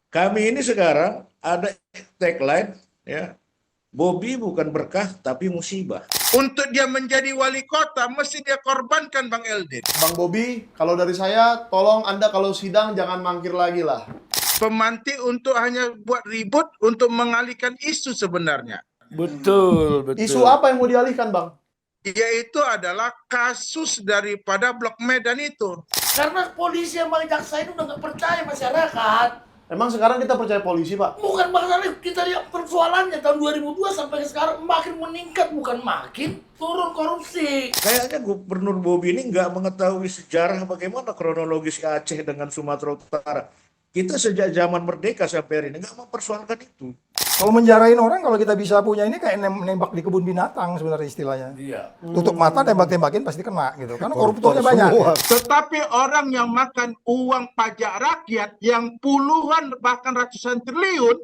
Kami ini sekarang ada tagline, ya, Bobi bukan berkah tapi musibah. Untuk dia menjadi wali kota, mesti dia korbankan Bang Eldin. Bang Bobi, kalau dari saya, tolong Anda kalau sidang jangan mangkir lagi lah. Pemantik untuk hanya buat ribut untuk mengalihkan isu sebenarnya. Betul, betul. Isu apa yang mau dialihkan, Bang? Yaitu adalah kasus daripada Blok Medan itu. Karena polisi sama jaksa ini udah nggak percaya masyarakat. Emang sekarang kita percaya polisi, Pak? Bukan masalah kita lihat persoalannya tahun 2002 sampai sekarang makin meningkat, bukan makin turun korupsi. Kayaknya Gubernur Bobi ini nggak mengetahui sejarah bagaimana kronologis Aceh dengan Sumatera Utara. Kita sejak zaman merdeka sampai hari ini nggak mempersoalkan itu. Kalau menjarahin orang, kalau kita bisa punya ini kayak nembak di kebun binatang sebenarnya istilahnya. Iya. Tutup mata, tembak-tembakin pasti kena gitu. Karena koruptornya banyak. Tetapi orang yang makan uang pajak rakyat yang puluhan bahkan ratusan triliun,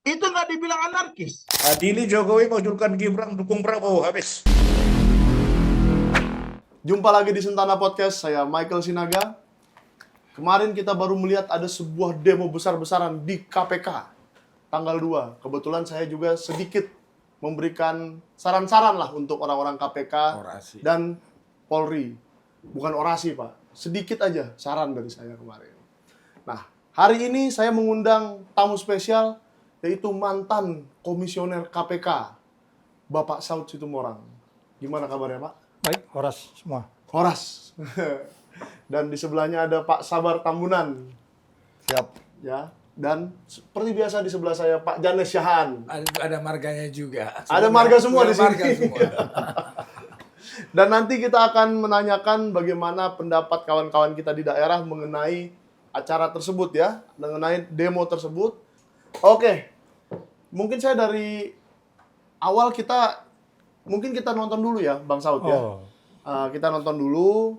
itu nggak dibilang anarkis. Adili Jokowi majukan Gibran dukung Prabowo, habis. Jumpa lagi di Sentana Podcast, saya Michael Sinaga. Kemarin kita baru melihat ada sebuah demo besar-besaran di KPK. Tanggal 2. Kebetulan saya juga sedikit memberikan saran-saran lah untuk orang-orang KPK Orasi. dan Polri. Bukan orasi, Pak. Sedikit aja saran dari saya kemarin. Nah, hari ini saya mengundang tamu spesial, yaitu mantan komisioner KPK, Bapak Saud Situmorang. Gimana kabarnya, Pak? Baik, horas semua. Horas. Dan di sebelahnya ada Pak Sabar Tambunan. Siap. Ya. Dan seperti biasa di sebelah saya Pak Janes Syahan. Ada marganya juga. Ada marga semua di sini. Marga semua. Dan nanti kita akan menanyakan bagaimana pendapat kawan-kawan kita di daerah mengenai acara tersebut ya, mengenai demo tersebut. Oke. Mungkin saya dari awal mungkin kita nonton dulu ya, Bang Saud ya. Oh. Kita nonton dulu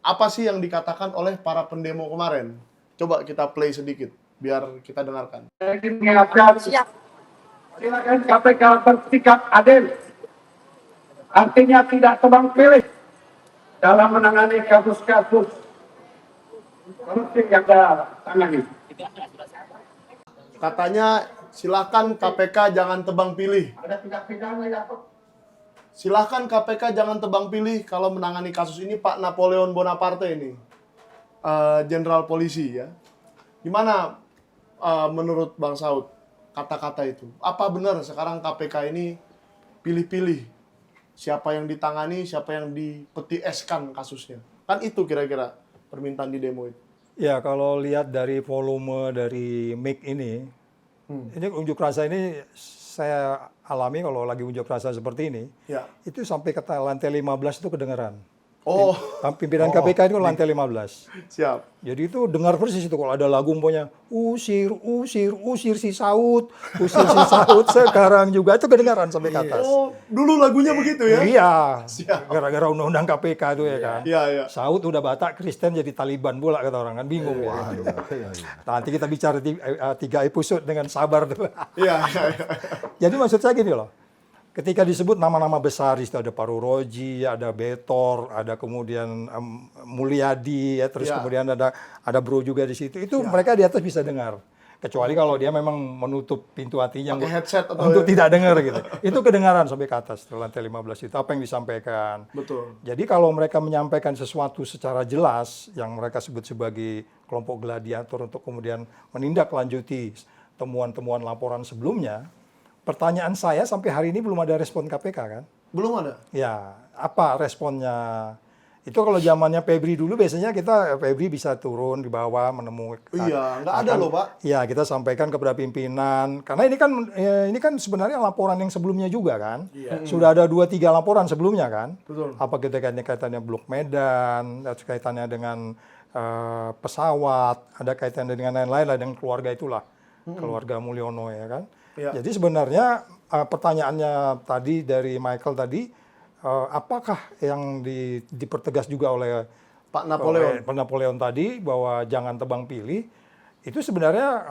apa sih yang dikatakan oleh para pendemo kemarin. Coba kita play sedikit biar kita dengarkan. Saya ingin mengingatkan, silakan KPK bersikap adil. Artinya tidak tebang pilih dalam menangani kasus-kasus korupsi yang ditangani. Katanya silakan KPK jangan tebang pilih. Ada tindak pidana yang Silakan KPK jangan tebang pilih kalau menangani kasus ini Pak Napoleon Bonaparte ini, Jenderal Polisi ya. Gimana menurut Bang Saud kata-kata itu? Apa benar sekarang KPK ini pilih-pilih siapa yang ditangani, siapa yang dipeti eskan kasusnya? Kan itu kira-kira permintaan di demo itu. Ya, kalau lihat dari volume dari mic ini unjuk rasa ini saya alami kalau lagi unjuk rasa seperti ini, Ya. itu sampai ke lantai 15 itu kedengeran. Oh, Pimpinan KPK itu lantai 15. siap. Jadi itu dengar persis itu kalau ada lagu umpamanya usir, usir, usir si Saud, usir si Saud sekarang juga itu kedengaran sampai ke atas. Oh, dulu lagunya begitu ya? Iya, Siap. gara-gara undang-undang KPK itu ya kan. Iya, iya. Saud udah Batak, Kristen jadi Taliban pula kata orang kan, bingung ya. Nanti kita bicara 3 episode dengan Sabar tuh. Iya, iya, iya. Jadi maksud saya gini loh, ketika disebut nama-nama besar, di situ ada Paru Roji, ada Betor, ada kemudian Mulyadi, ya, terus Ya. kemudian ada Bro juga di situ. Itu mereka di atas bisa dengar. Kecuali kalau dia memang menutup pintu hatinya Pakai headset atau untuk tidak dengar gitu. Itu kedengaran sampai ke atas, di lantai 15 itu. Apa yang disampaikan. Betul. Jadi kalau mereka menyampaikan sesuatu secara jelas, yang mereka sebut sebagai kelompok gladiator untuk kemudian menindaklanjuti temuan-temuan laporan sebelumnya, pertanyaan saya sampai hari ini belum ada respon KPK kan? Belum ada? Ya, apa responnya? Itu kalau zamannya Febri dulu biasanya Febri bisa turun di bawah menemui. Iya, nggak ada loh, Pak. Iya, kita sampaikan kepada pimpinan. Karena ini kan sebenarnya laporan yang sebelumnya juga kan. Sudah ada 2-3 laporan sebelumnya kan. Betul. Apa kaitannya Blok Medan, ada kaitannya dengan pesawat, ada kaitannya dengan lain-lain lah, dengan keluarga itulah. Keluarga Mulyono ya kan. Ya. Jadi sebenarnya pertanyaannya tadi dari Michael tadi, apakah yang dipertegas juga oleh Pak Napoleon. Pak Napoleon tadi bahwa jangan tebang pilih, itu sebenarnya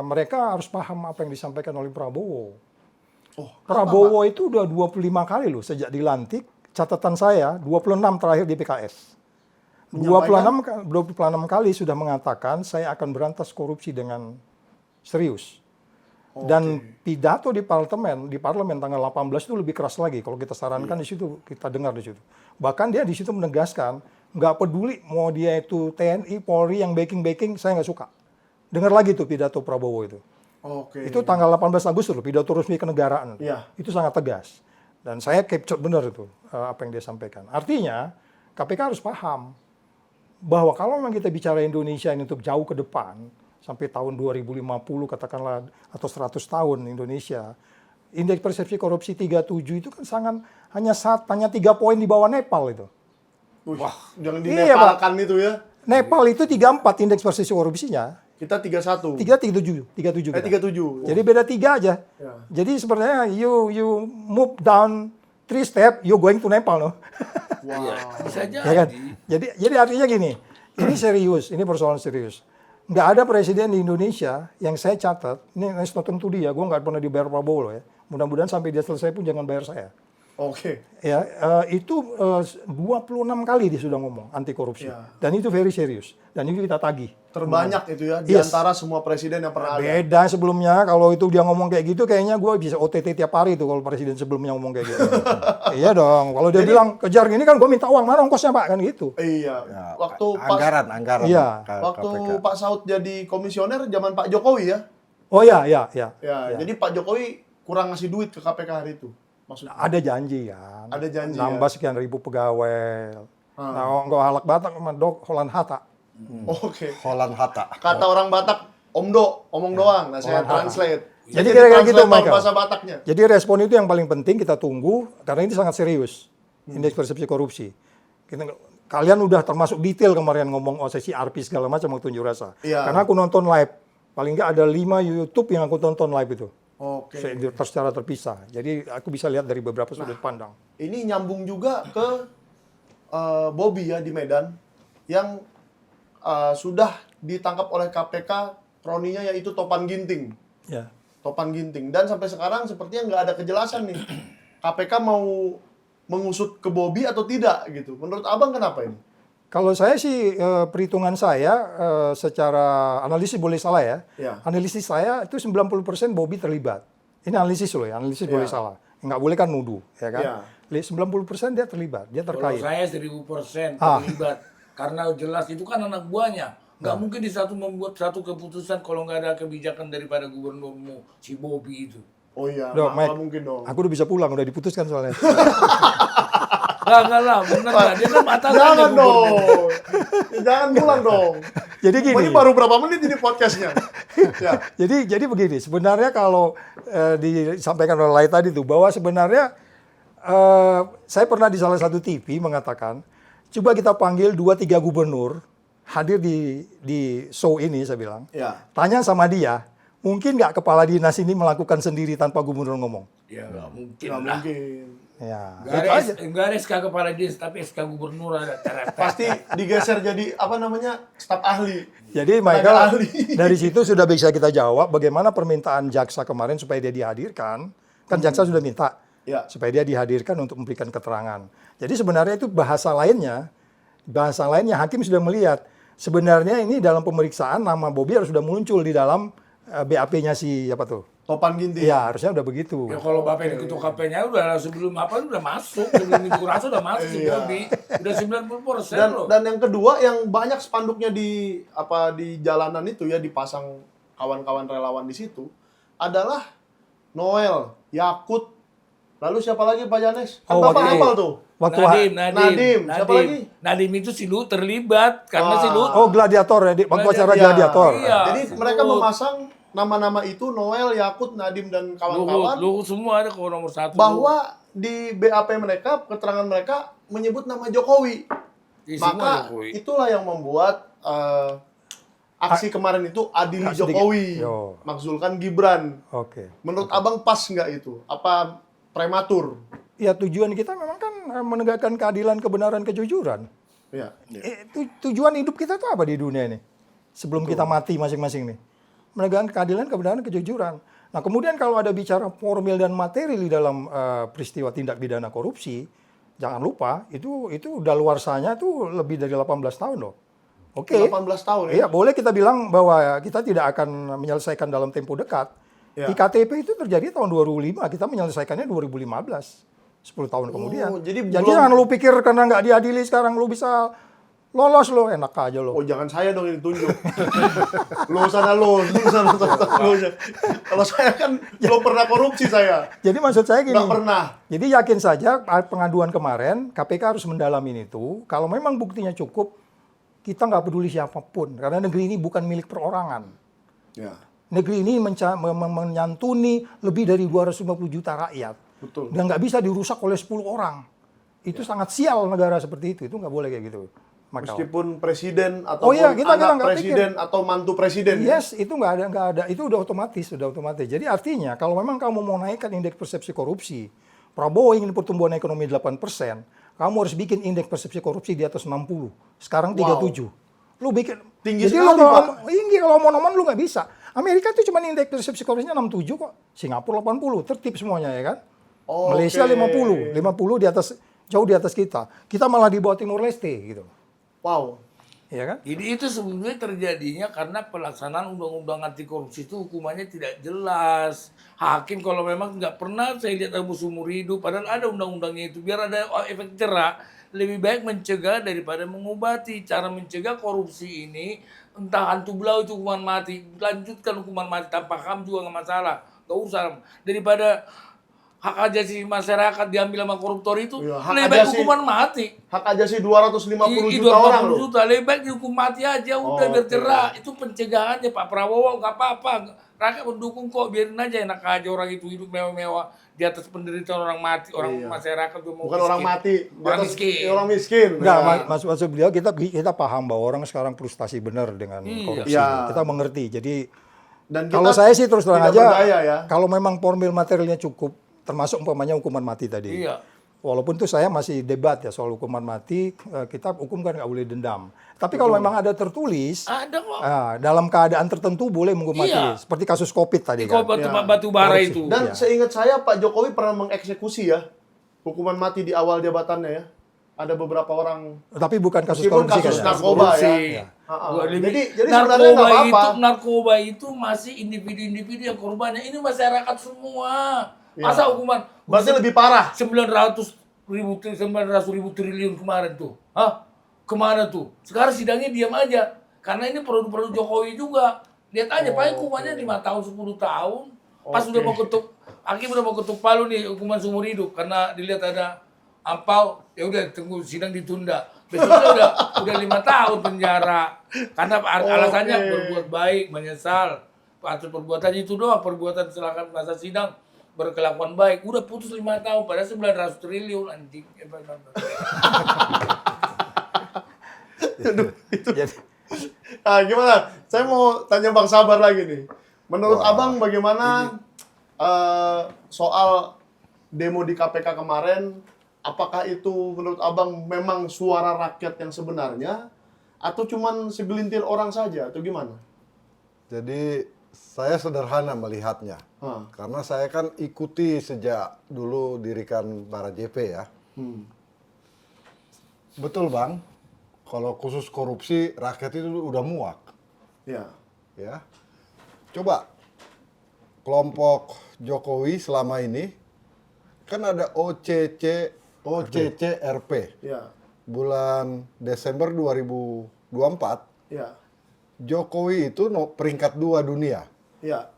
mereka harus paham apa yang disampaikan oleh Prabowo. Oh, Prabowo itu udah 25 kali loh sejak dilantik, catatan saya 26 terakhir di PKS. 26 kali sudah mengatakan saya akan berantas korupsi dengan serius. Dan pidato di parlemen tanggal 18 itu lebih keras lagi. Kalau kita sarankan di situ, kita dengar di situ. Bahkan dia di situ menegaskan, nggak peduli mau dia itu TNI, Polri yang backing, saya nggak suka. Dengar lagi tuh pidato Prabowo itu. Itu tanggal 18 Agustus loh, pidato resmi kenegaraan. Iya. Itu sangat tegas. Dan saya capture benar itu apa yang dia sampaikan. Artinya KPK harus paham bahwa kalau memang kita bicara Indonesia ini untuk jauh ke depan, sampai tahun 2050 katakanlah, atau 100 tahun Indonesia, indeks persepsi korupsi 37 itu kan hanya 3 poin di bawah Nepal itu. Wah, jangan Iya, dinepalkan itu ya. Nepal itu 34 indeks persepsi korupsinya. Kita 31. 37 kita. 37. Jadi beda 3 aja. Ya. Jadi sebenarnya you move down 3 step, you going to Nepal, no? Wow. Bisa jadi. Ya kan? Jadi artinya gini, ini serius, ini persoalan serius. Nggak ada presiden di Indonesia yang saya catat, ini tentu dia, gue nggak pernah dibayar Prabowo loh ya. Mudah-mudahan sampai dia selesai pun jangan bayar saya. Oke. Ya, itu 26 kali dia sudah ngomong anti korupsi. Ya. Dan itu very serius. Dan itu kita tagih. Terbanyak itu ya, di Yes. antara semua presiden yang pernah ada. Beda sebelumnya, kalau itu dia ngomong kayak gitu, kayaknya gue bisa OTT tiap hari tuh kalau presiden sebelumnya ngomong kayak gitu. Iya dong, kalau dia bilang kejar gini kan gue minta uang, mana ongkosnya Pak, kan gitu. Iya. Ya, Waktu anggaran Iya. Waktu KPK. Pak Saud jadi komisioner zaman Pak Jokowi ya. Oh ya. Ya, jadi Pak Jokowi kurang ngasih duit ke KPK hari itu. Maksudnya. Ada janji kan. Ada janji, nambah ya. sekian ribu pegawai. Nah, nggak halak Batak sama Dok Holland Hatta. Oke. Holland Hatta. Kata orang Batak, Omdo, omong doang. Nah, saya Holland Hatta. translate. Jadi kira-kira gitu, translator Michael. bahasa Bataknya. Jadi respon itu yang paling penting kita tunggu karena ini sangat serius. Indeks persepsi korupsi. Kalian udah termasuk detail kemarin ngomong OSIS RP segala macam waktu unjuk rasa. Iya. Karena aku nonton live. Paling nggak ada 5 YouTube yang aku tonton live itu. Oke. Secara terpisah. Jadi aku bisa lihat dari beberapa sudut pandang. Ini nyambung juga ke Bobby ya di Medan yang sudah ditangkap oleh KPK kroninya yaitu Topan Ginting. Ya. Topan Ginting. Dan sampai sekarang sepertinya nggak ada kejelasan nih. KPK mau mengusut ke Bobby atau tidak gitu. Menurut Abang kenapa ini? Kalau saya sih perhitungan saya secara analisis boleh salah ya. Ya. Analisis saya itu 90% Bobby terlibat. Ini analisis loh ya, analisis boleh salah. Nggak boleh kan nuduh, ya kan? Ya. 90% dia terlibat, dia Kalau terkait. saya 1000% terlibat. Karena jelas itu kan anak buahnya. Nggak mungkin membuat satu keputusan kalau nggak ada kebijakan daripada gubernurmu, si Bobby itu. Oh iya, Loh, nggak Mike, mungkin dong. aku udah bisa pulang, udah diputuskan soalnya. Nggak lah, bener nggak? Dia kan mata Jangan dong. Jangan pulang dong. Jadi gini. Ini baru berapa menit ini podcastnya? Ya. Jadi begini, sebenarnya kalau disampaikan oleh Lai tadi tuh bahwa sebenarnya saya pernah di salah satu TV mengatakan, coba kita panggil 2-3 gubernur hadir di show ini, saya bilang. Ya. Tanya sama dia, mungkin nggak kepala dinas ini melakukan sendiri tanpa gubernur ngomong? Ya nggak mungkin Nggak lah. mungkin. Ya, Nggak ada SK kepala dinas, tapi SK gubernur ada. Pasti digeser jadi apa namanya staf ahli. Jadi Tenaga Michael, ahli. dari situ sudah bisa kita jawab bagaimana permintaan jaksa kemarin supaya dia dihadirkan. Kan jaksa sudah minta Ya. supaya dia dihadirkan untuk memberikan keterangan. Jadi sebenarnya itu bahasa lainnya hakim sudah melihat. Sebenarnya ini dalam pemeriksaan nama Bobby harus sudah muncul di dalam BAP-nya si apa tuh? Topan Ginting. Iya, harusnya udah begitu. Ya kalau Bapak ini ketua KP-nya udah sebelum apa udah masuk, sebelum itu rasa udah masuk si Iya. Bobby. Udah 90% Dan loh. dan yang kedua yang banyak spanduknya di jalanan itu ya dipasang kawan-kawan relawan di situ adalah Noel, Yakut, lalu siapa lagi Pak Janes? Kan Oh, Bapak waktu- hafal tuh. Waktu Nadim, siapa lagi? Nadim itu si Lut terlibat karena si Lut Oh, gladiator ya, waktu acara Iya. gladiator. Iya. Jadi mereka memasang nama-nama itu Noel, Yakut, Nadim dan kawan-kawan Luhut semua ada kalau nomor 1. bahwa di BAP mereka, keterangan mereka menyebut nama Jokowi. Maka itulah yang membuat aksi kemarin itu adili sedikit. Jokowi, Yo. makzulkan Gibran. Oke. Menurut Abang pas nggak itu? Apa prematur? Ya tujuan kita memang kan menegakkan keadilan, kebenaran, kejujuran. Ya. Tujuan hidup kita tuh apa di dunia ini? Sebelum kita mati masing-masing nih. Menegakkan keadilan, kebenaran, kejujuran. Nah kemudian kalau ada bicara formil dan materi di dalam peristiwa tindak pidana korupsi, jangan lupa itu daluarsanya tuh lebih dari 18 tahun loh. Oke. 18 tahun ya. Iya, boleh kita bilang bahwa kita tidak akan menyelesaikan dalam tempo dekat. Ya. IKTP itu terjadi tahun 2005, kita menyelesaikannya 2015. 10 tahun kemudian. jadi Jadi belum- jangan lu pikir karena nggak diadili sekarang lu bisa lolos lo, enak aja lo. Oh jangan saya dong yang ditunjuk. Lo sana lo sana. Kalau saya kan belum pernah korupsi saya. Jadi maksud saya gini. Nggak pernah. Jadi yakin saja pengaduan kemarin KPK harus mendalamin itu. Kalau memang buktinya cukup, kita nggak peduli siapapun karena negeri ini bukan milik perorangan. Ya, Negeri ini menyantuni lebih dari 250 juta rakyat. betul. Dan nggak bisa dirusak oleh 10 orang. Itu sangat sial negara seperti itu nggak boleh kayak gitu. Maka, Meskipun presiden atau Oh iya, kita anak nggak presiden atau mantu presiden. ya? yes, itu nggak ada. Itu udah otomatis. Jadi artinya kalau memang kamu mau naikkan indeks persepsi korupsi, Prabowo ingin pertumbuhan ekonomi 8%, kamu harus bikin indeks persepsi korupsi di atas 60. Sekarang 37. Lu bikin Tinggi jadi sekali, lu kalau Pak. tinggi kalau omong-omong lu nggak bisa. Amerika itu cuma indeks persepsi korupsinya 67 kok. Singapura 80, tertib semuanya ya kan. Oke. Malaysia 50 di atas, jauh di atas kita. Kita malah di bawah Timor Leste gitu. Wow. Iya kan? Jadi itu sebenarnya terjadinya karena pelaksanaan undang-undang anti korupsi itu hukumannya tidak jelas. Hakim kalau memang nggak pernah saya lihat Abu seumur hidup, padahal ada undang-undangnya itu biar ada efek jerak. Lebih baik mencegah daripada mengobati. Cara mencegah korupsi ini entah hantu belau itu hukuman mati, lanjutkan hukuman mati tanpa HAM juga nggak masalah, nggak usah. Daripada hak ajasi masyarakat diambil sama koruptor itu, Iya, hak lebih baik ajasi- hukuman mati. Hak ajasi 250 I- juta orang 240 loh. juta, lebih baik dihukum mati aja udah biar Oke. jerak. Itu pencegahannya Pak Prabowo nggak apa-apa. Rakyat mendukung kok, biarin aja enak aja orang itu hidup mewah-mewah di atas penderitaan orang mati, orang Iya. masyarakat tuh mau Bukan orang mati, di orang atas- miskin. orang miskin. Enggak, Ya. maksud beliau kita paham bahwa orang sekarang frustasi benar dengan Iya. korupsi. Iya. Kita mengerti. Jadi Dan kalau kita saya sih terus terang tidak aja, berdaya ya. kalau memang formil materialnya cukup, termasuk umpamanya hukuman mati tadi. Iya. Walaupun itu saya masih debat ya soal hukuman mati, kita hukum kan nggak boleh dendam. Tapi kalau memang ada tertulis, Ada kok. dalam keadaan tertentu boleh menghukum Iya. mati. Seperti kasus COVID tadi Di kan. batu bara Korupsi. itu. Dan Iya. seingat saya Pak Jokowi pernah mengeksekusi ya hukuman mati di awal jabatannya ya. Ada beberapa orang. Tapi bukan kasus Meskipun korupsi kasus kan ya. narkoba ya. Korupsi. Ha-ha. Gua lebih- Jadi sebenarnya nggak apa-apa. narkoba itu masih individu-individu yang korbannya. Ini masyarakat semua. Iya. Masa hukuman Berarti lebih parah. 900 ribu triliun kemarin tuh. Hah? Kemana tuh? Sekarang sidangnya diam aja. Karena ini produk-produk Jokowi juga. Lihat aja, paling hukumannya 5 tahun, 10 tahun. Pas udah mau ketuk, hakim udah mau ketuk palu nih hukuman seumur hidup. Karena dilihat ada ampau, ya udah tunggu sidang ditunda. Besoknya udah 5 tahun penjara. Karena alasannya Oke. berbuat baik, menyesal. Atas perbuatannya itu doang, perbuatan silakan masa sidang berkelakuan baik. Udah putus 5 tahun, padahal 900 triliun anjing. Jadi, Ah, gimana? Saya mau tanya Bang Sabar lagi nih. Menurut Abang bagaimana soal demo di KPK kemarin? Apakah itu menurut Abang memang suara rakyat yang sebenarnya? Atau cuman segelintir orang saja? Atau gimana? Jadi saya sederhana melihatnya. Hah. Karena saya kan ikuti sejak dulu dirikan Bara JP ya. Betul Bang, kalau khusus korupsi rakyat itu udah muak. Ya. Ya. Coba kelompok Jokowi selama ini kan ada OCCRP Ya. bulan Desember 2024 Ya. Jokowi itu peringkat 2 dunia. Ya.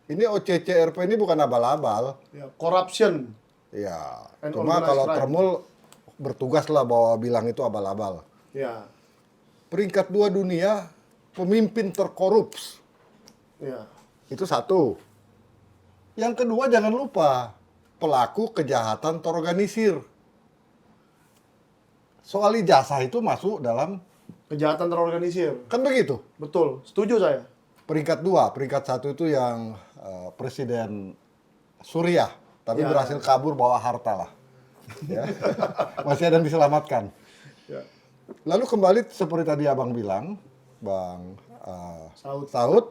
Ini OCCRP ini bukan abal-abal. Ya. Corruption. Ya, And cuma organized kalau crime. Tremul bertugas lah bahwa bilang itu abal-abal. Ya. Peringkat 2 dunia pemimpin terkorups. Ya. Itu satu. Yang kedua jangan lupa pelaku kejahatan terorganisir. Soal ijazah itu masuk dalam, Kejahatan terorganisir. kan begitu. Betul. Setuju saya. Peringkat 2, peringkat 1 itu yang Presiden Suriah, tapi Ya. berhasil kabur bawa harta lah. Ya. Masih ada yang diselamatkan. Ya. Lalu kembali seperti tadi Abang bilang, Bang Saud,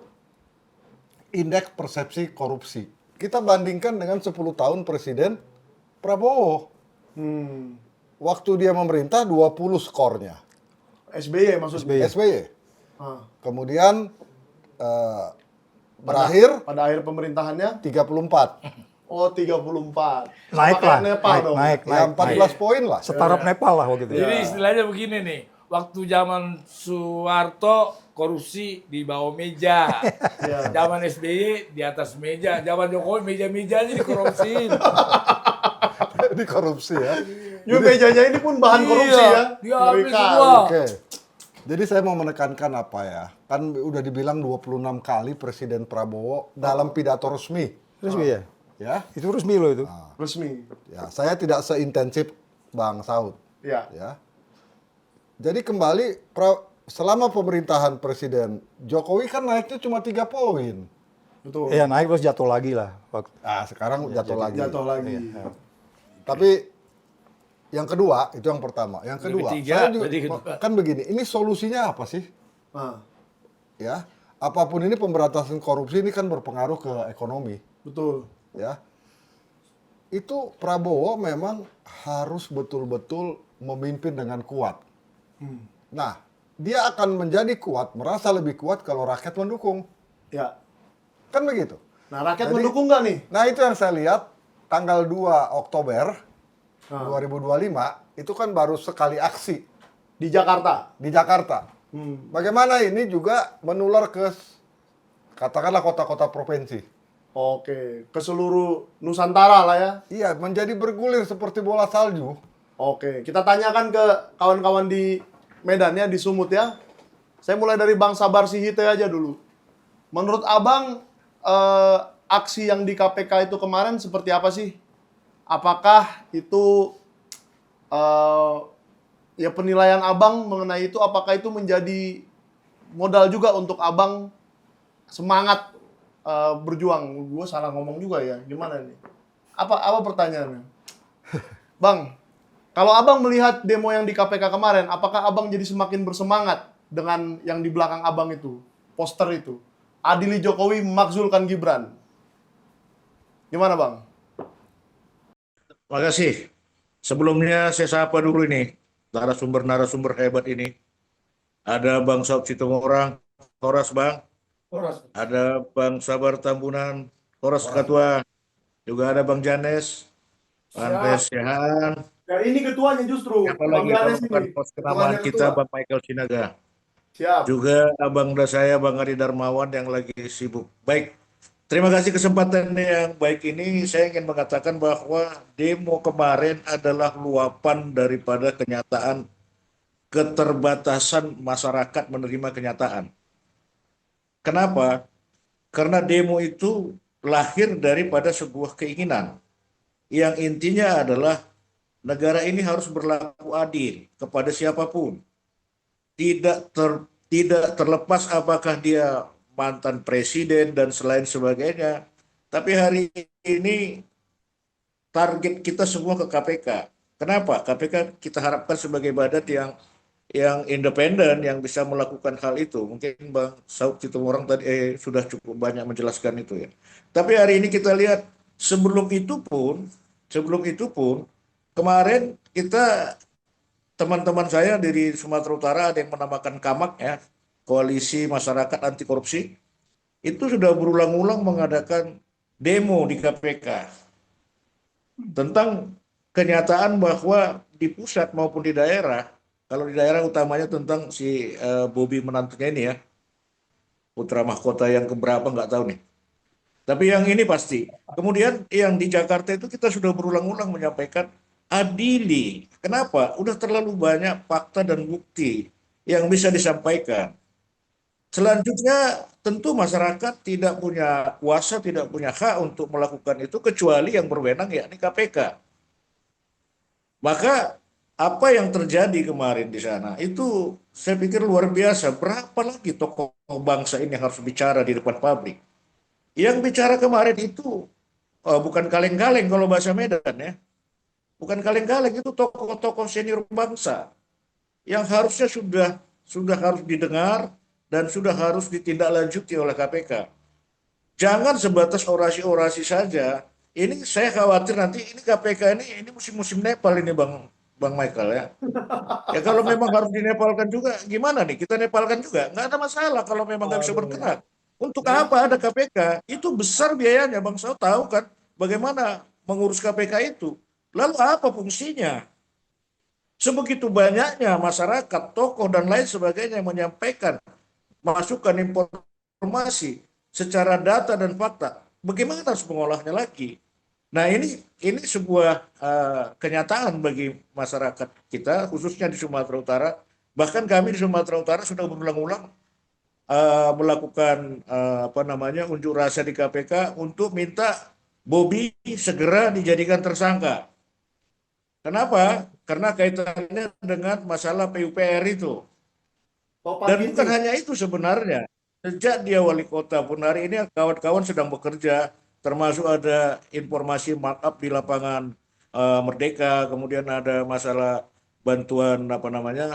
indeks persepsi korupsi. Kita bandingkan dengan 10 tahun Presiden Prabowo. Waktu dia memerintah 20 skornya. SBY maksudnya. SBY. Ah. Kemudian berakhir Pada akhir pemerintahannya 34. oh 34. Naik Sama lah, kayak Nepal naik, dong. naik, Ya, naik. 14 poin lah. Setaraf Nepal lah waktu itu. Jadi istilahnya begini nih, waktu zaman Soeharto korupsi di bawah meja, Iya. zaman SBY di atas meja, zaman Jokowi meja-meja aja dikorupsiin. Ini korupsi ya. Juga mejanya ini pun bahan korupsi ya. diambil Ngeri semua. kali. Oke. Jadi saya mau menekankan apa ya? Kan udah dibilang 26 kali Presiden Prabowo dalam pidato resmi, Resmi ya? ya. Itu resmi loh itu. Resmi. Ya, saya tidak seintensif Bang Saud, Ya. ya. Jadi kembali selama pemerintahan Presiden Jokowi kan naiknya cuma 3 poin. Betul. Iya, naik terus jatuh lagi lah. Nah, sekarang jatuh lagi. Jatuh lagi. Tapi yang kedua, itu yang pertama. Yang kedua, Ketiga, saya juga, berarti kedua. kan begini, ini solusinya apa sih? Nah, Ya, apapun ini pemberantasan korupsi ini kan berpengaruh ke ekonomi, betul. ya. Itu Prabowo memang harus betul-betul memimpin dengan kuat. Nah, dia akan menjadi kuat, merasa lebih kuat kalau rakyat mendukung. Ya. Kan begitu. Nah, rakyat Jadi- mendukung nggak nih? Nah, itu yang saya lihat tanggal 2 Oktober Nah. 2025 itu kan baru sekali aksi Di Jakarta. di Jakarta. Hmm. Bagaimana ini juga menular ke katakanlah kota-kota provinsi. Oke, ke seluruh Nusantara lah ya. Iya, menjadi bergulir seperti bola salju. Oke, kita tanyakan ke kawan-kawan di Medan ya, di Sumut ya. Saya mulai dari Bang Sabar Sihite aja dulu. Menurut Abang, aksi yang di KPK itu kemarin seperti apa sih? Apakah itu ya penilaian Abang mengenai itu, apakah itu menjadi modal juga untuk Abang semangat berjuang? Gue salah ngomong juga ya, gimana nih? Apa pertanyaannya? Bang, kalau Abang melihat demo yang di KPK kemarin, apakah Abang jadi semakin bersemangat dengan yang di belakang Abang itu, poster itu? Adili Jokowi memakzulkan Gibran. Gimana Bang? Makasih. Sebelumnya saya sapa dulu ini narasumber hebat ini. Ada Bang Saud Situmorang, Horas Bang. Ada Bang Sabar Tambunan, Horas Ketua. Juga ada Bang Janes, Andes Yahan. Ya ini ketuanya justru. Siapa lagi kalau bukan pos kenamaan kita Bang Michael Sinaga. Siap. Juga abang saya Bang Ari Darmawan yang lagi sibuk. Baik, terima kasih kesempatan yang baik ini. Saya ingin mengatakan bahwa demo kemarin adalah luapan daripada kenyataan keterbatasan masyarakat menerima kenyataan. Kenapa? Karena demo itu lahir daripada sebuah keinginan yang intinya adalah negara ini harus berlaku adil kepada siapapun. Tidak terlepas apakah dia mantan presiden dan selain sebagainya. Tapi hari ini target kita semua ke KPK. Kenapa? KPK kita harapkan sebagai badan yang independen yang bisa melakukan hal itu. Mungkin Bang Saud Situmorang tadi sudah cukup banyak menjelaskan itu ya. Tapi hari ini kita lihat sebelum itu pun kemarin kita teman-teman saya dari Sumatera Utara ada yang menamakan KAMAK ya, Koalisi Masyarakat Anti Korupsi, itu sudah berulang-ulang mengadakan demo di KPK tentang kenyataan bahwa di pusat maupun di daerah, kalau di daerah utamanya tentang si Bobi menantunya ini ya, putra mahkota yang keberapa nggak tahu nih. Tapi yang ini pasti. Kemudian yang di Jakarta itu kita sudah berulang-ulang menyampaikan adili. Kenapa? Udah terlalu banyak fakta dan bukti yang bisa disampaikan. Selanjutnya tentu masyarakat tidak punya kuasa, tidak punya hak untuk melakukan itu kecuali yang berwenang yakni KPK. Maka apa yang terjadi kemarin di sana itu saya pikir luar biasa. Berapa lagi tokoh bangsa ini harus bicara di depan publik? Yang bicara kemarin itu bukan kaleng-kaleng kalau bahasa Medan ya. Bukan kaleng-kaleng, itu tokoh-tokoh senior bangsa yang harusnya sudah harus didengar dan sudah harus ditindaklanjuti oleh KPK. Jangan sebatas orasi-orasi saja. Ini saya khawatir nanti ini KPK ini musim-musim Nepal ini Bang Bang Michael ya. Ya kalau memang harus dinepalkan juga, gimana nih? Kita nepalkan juga, nggak ada masalah kalau memang nggak bisa Waduh. bergerak. Untuk apa ada KPK? Itu besar biayanya, Bang Saud tahu kan bagaimana mengurus KPK itu. Lalu apa fungsinya? Sebegitu banyaknya masyarakat, tokoh dan lain sebagainya yang menyampaikan masukan informasi secara data dan fakta. Bagaimana harus mengolahnya lagi? Nah ini sebuah kenyataan bagi masyarakat kita, khususnya di Sumatera Utara. Bahkan kami di Sumatera Utara sudah berulang-ulang melakukan unjuk rasa di KPK untuk minta Bobi segera dijadikan tersangka. Kenapa? Karena kaitannya dengan masalah PUPR itu. Topan Dan gitu. bukan hanya itu sebenarnya. Sejak dia wali kota pun hari ini kawan-kawan sedang bekerja, termasuk ada informasi markup di lapangan Merdeka, kemudian ada masalah bantuan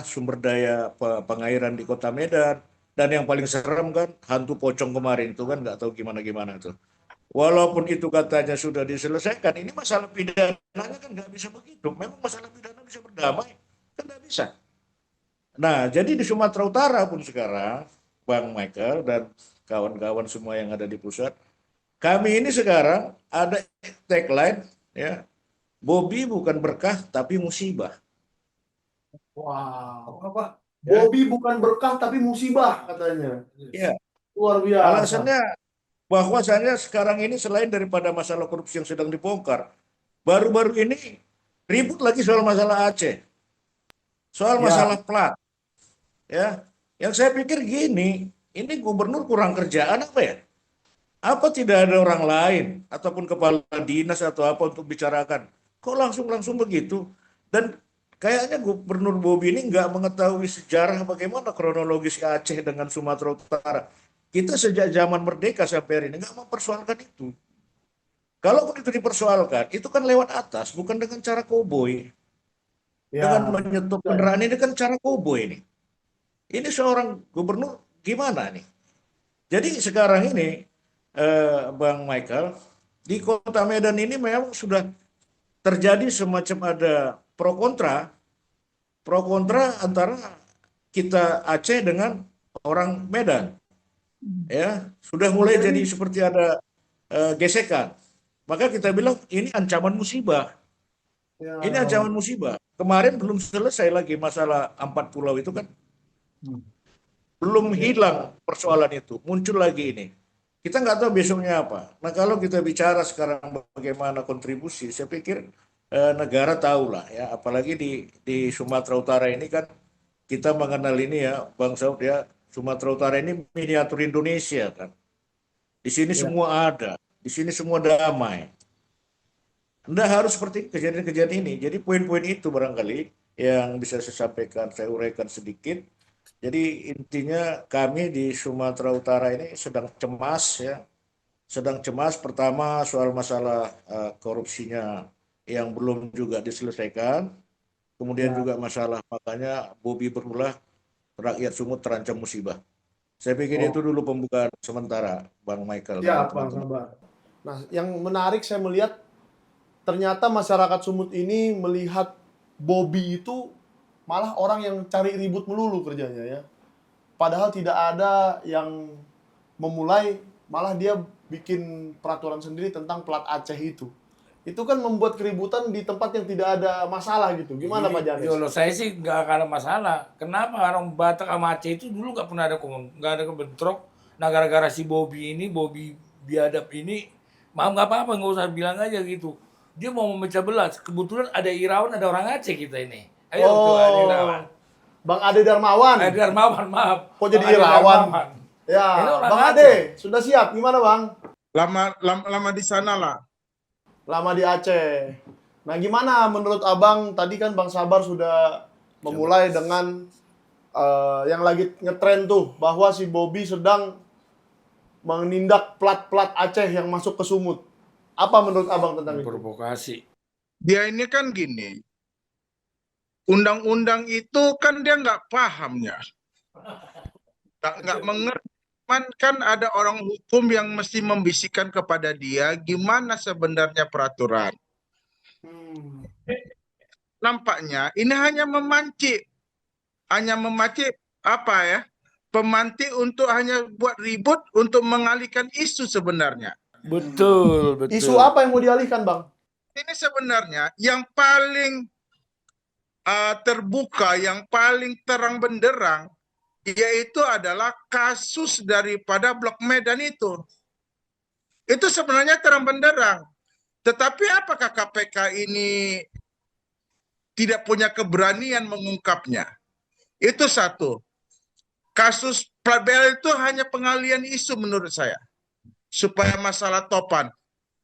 sumber daya pengairan di Kota Medan, dan yang paling serem kan hantu pocong kemarin itu kan nggak tahu gimana tuh. Walaupun itu katanya sudah diselesaikan, ini masalah pidananya kan nggak bisa begitu. Memang masalah pidana bisa berdamai, kan nggak bisa. Nah, jadi di Sumatera Utara pun sekarang, Bang Michael dan kawan-kawan semua yang ada di pusat, kami ini sekarang ada tagline ya, Bobi bukan berkah tapi musibah. Wow. Ya. Bobi bukan berkah tapi musibah katanya. Ya, Luar biasa. alasannya bahwasanya sekarang ini selain daripada masalah korupsi yang sedang dibongkar, baru-baru ini ribut lagi soal masalah Aceh, soal Ya. masalah plat. Ya, yang saya pikir gini, ini gubernur kurang kerjaan apa ya? Apa tidak ada orang lain ataupun kepala dinas atau apa untuk bicarakan? Kok langsung begitu? Dan kayaknya Gubernur Bobi ini nggak mengetahui sejarah bagaimana kronologis Aceh dengan Sumatera Utara. Kita sejak zaman merdeka sampai hari ini nggak mempersoalkan itu. Kalaupun itu dipersoalkan, itu kan lewat atas, bukan dengan cara koboi. Ya. Dengan menyetup kendaraan ini kan cara koboi ini. Ini seorang gubernur gimana nih? Jadi sekarang ini, Bang Michael, di Kota Medan ini memang sudah terjadi semacam ada pro kontra antara kita Aceh dengan orang Medan. Ya, sudah mulai jadi seperti ada gesekan. Maka kita bilang ini ancaman musibah. Ya. Ini ancaman musibah. Kemarin belum selesai lagi masalah 4 pulau itu kan. Belum hilang persoalan itu, muncul lagi ini. Kita nggak tahu besoknya apa. Nah kalau kita bicara sekarang bagaimana kontribusi, saya pikir negara tahu lah ya. Apalagi di Sumatera Utara ini kan kita mengenal ini ya, Bang Saud ya. Sumatera Utara ini miniatur Indonesia kan. Di sini semua ada, di sini semua damai. Anda harus seperti kejadian-kejadian ini. Jadi poin-poin itu barangkali yang bisa saya sampaikan, saya uraikan sedikit. Jadi intinya kami di Sumatera Utara ini sedang cemas ya. Sedang cemas pertama soal masalah korupsinya yang belum juga diselesaikan. Kemudian juga masalah makanya Bobi berulah rakyat Sumut terancam musibah. Saya pikir itu dulu pembukaan sementara Bang Michael dan Ya, Bang teman-teman. Sabar. Nah, yang menarik saya melihat ternyata masyarakat Sumut ini melihat Bobi itu malah orang yang cari ribut melulu kerjanya ya. Padahal tidak ada yang memulai, malah dia bikin peraturan sendiri tentang plat Aceh itu. Itu kan membuat keributan di tempat yang tidak ada masalah gitu. Gimana Pak Janis? Kalau saya sih nggak akan ada masalah. Kenapa orang Batak sama Aceh itu dulu nggak pernah ada nggak ada kebentrok. Nah gara-gara si Bobi biadab ini, maaf nggak apa-apa, nggak usah bilang aja gitu. Dia mau memecah belah. Kebetulan ada Irawan, ada orang Aceh kita ini. Ayo tuh ada Irawan. Bang Ade Darmawan. Ada Darmawan, maaf. Kok jadi Bang Ade Irawan? Darmawan. Ya, Ini orang Bang Aceh. Ade, sudah siap? Gimana Bang? Lama di sana lah. Lama di Aceh. Nah, gimana menurut Abang? Tadi kan Bang Sabar sudah memulai dengan yang lagi ngetren tuh, bahwa si Bobi sedang menindak plat-plat Aceh yang masuk ke Sumut. Apa menurut Abang tentang itu? Provokasi. Dia ini kan gini, undang-undang itu kan dia nggak pahamnya, nggak mengerti. Kan ada orang hukum yang mesti membisikkan kepada dia gimana sebenarnya peraturan. nampaknya ini hanya memancing apa ya? Pemantik untuk hanya buat ribut untuk mengalihkan isu sebenarnya. Betul, betul. Isu apa yang mau dialihkan, Bang? Ini sebenarnya yang paling terbuka, yang paling terang benderang, yaitu adalah kasus daripada Blok Medan itu. Itu sebenarnya terang benderang. Tetapi apakah KPK ini tidak punya keberanian mengungkapnya? Itu satu. Kasus plat BL itu hanya pengalian isu menurut saya. Supaya masalah topan.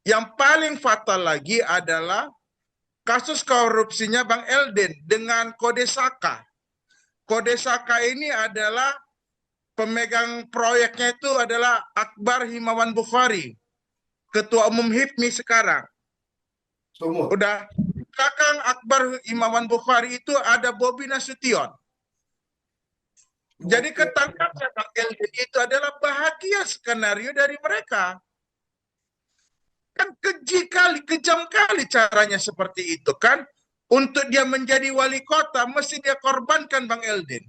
Yang paling fatal lagi adalah kasus korupsinya Bang Elden dengan Kode Saka. Kode Saka ini adalah pemegang proyeknya itu adalah Akbar Himawan Bukhari. Ketua Umum HIPMI sekarang. Udah. Belakang Akbar Himawan Bukhari itu ada Bobi Nasution. Jadi ketangkapnya Bang Elden itu adalah bahagia skenario dari mereka. Kan keji kali, kejam kali caranya seperti itu kan. Untuk dia menjadi wali kota, mesti dia korbankan Bang Elden.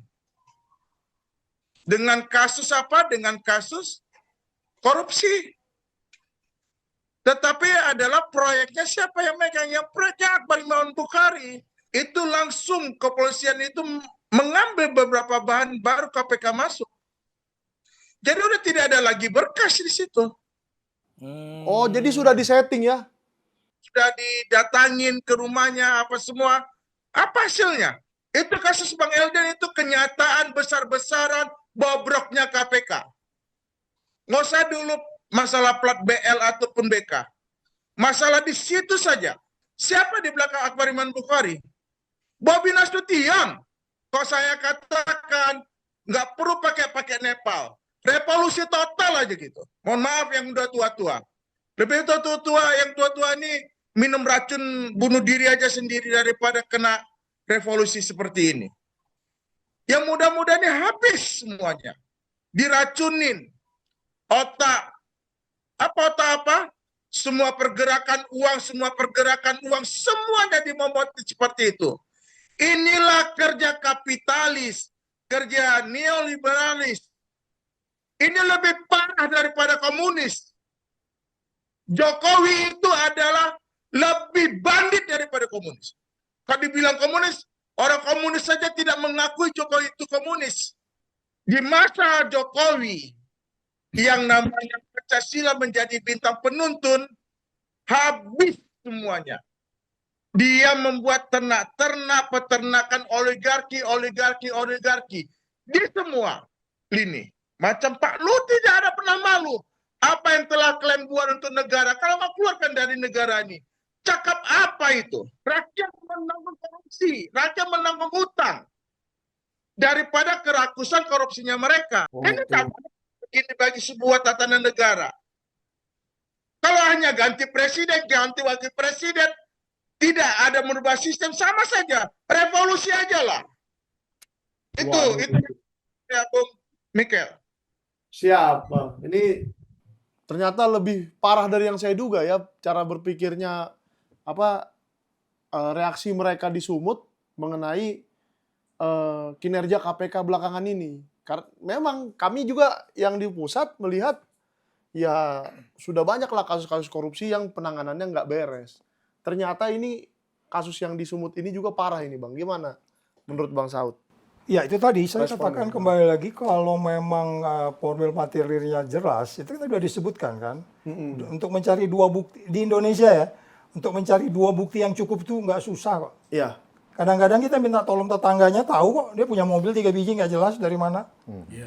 Dengan kasus apa? Dengan kasus korupsi. Tetapi adalah proyeknya siapa yang megang? Yang proyeknya Akbar Himawan Bukhari. Itu langsung kepolisian itu mengambil beberapa bahan baru KPK masuk. Jadi udah tidak ada lagi berkas di situ. Oh, jadi sudah disetting ya? Sudah didatangin ke rumahnya apa semua. Apa hasilnya? Itu kasus Bang Elden itu kenyataan besar-besaran bobroknya KPK. Nggak usah dulu masalah plat BL ataupun BK. Masalah di situ saja. Siapa di belakang Akbar Himawan Bukhari? Bobi Nasution. Kok saya katakan nggak perlu pakai Nepal. Revolusi total aja gitu. Mohon maaf yang udah tua-tua. Lebih tua-tua, yang tua-tua ini minum racun bunuh diri aja sendiri daripada kena revolusi seperti ini. Yang muda-muda ini habis semuanya. Diracunin. Otak. Apa otak apa? Semua pergerakan uang, semuanya dimomotif seperti itu. Inilah kerja kapitalis, kerja neoliberalis. Ini lebih parah daripada komunis. Jokowi itu adalah lebih bandit daripada komunis. Kalau dibilang komunis, orang komunis saja tidak mengakui Jokowi itu komunis. Di masa Jokowi, yang namanya Pancasila menjadi bintang penuntun, habis semuanya. Dia membuat ternak peternakan oligarki di semua lini. Macam Pak Luhut tidak ada pernah malu. Apa yang telah klaim buat untuk negara, kalau nggak keluarkan dari negara ini. Cakap apa itu? Rakyat menanggung korupsi, rakyat menanggung hutang. Daripada kerakusan korupsinya mereka. Ini tak begini bagi sebuah tatanan negara. Kalau hanya ganti presiden, ganti wakil presiden, tidak ada merubah sistem, sama saja. Revolusi aja lah. Itu ya Bung Mikel. Siap, Bang. Ini ternyata lebih parah dari yang saya duga ya, cara berpikirnya reaksi mereka di Sumut mengenai kinerja KPK belakangan ini. Karena memang kami juga yang di pusat melihat ya sudah banyaklah kasus-kasus korupsi yang penanganannya nggak beres. Ternyata ini kasus yang di Sumut ini juga parah ini, Bang. Gimana menurut Bang Saud? Ya itu tadi saya Responnya. katakan kembali lagi, kalau memang formil materialnya jelas, itu kan sudah disebutkan kan, untuk mencari dua bukti di Indonesia ya, untuk mencari dua bukti yang cukup itu nggak susah kok. Iya. Kadang-kadang kita minta tolong tetangganya, tahu kok dia punya mobil 3 biji nggak jelas dari mana.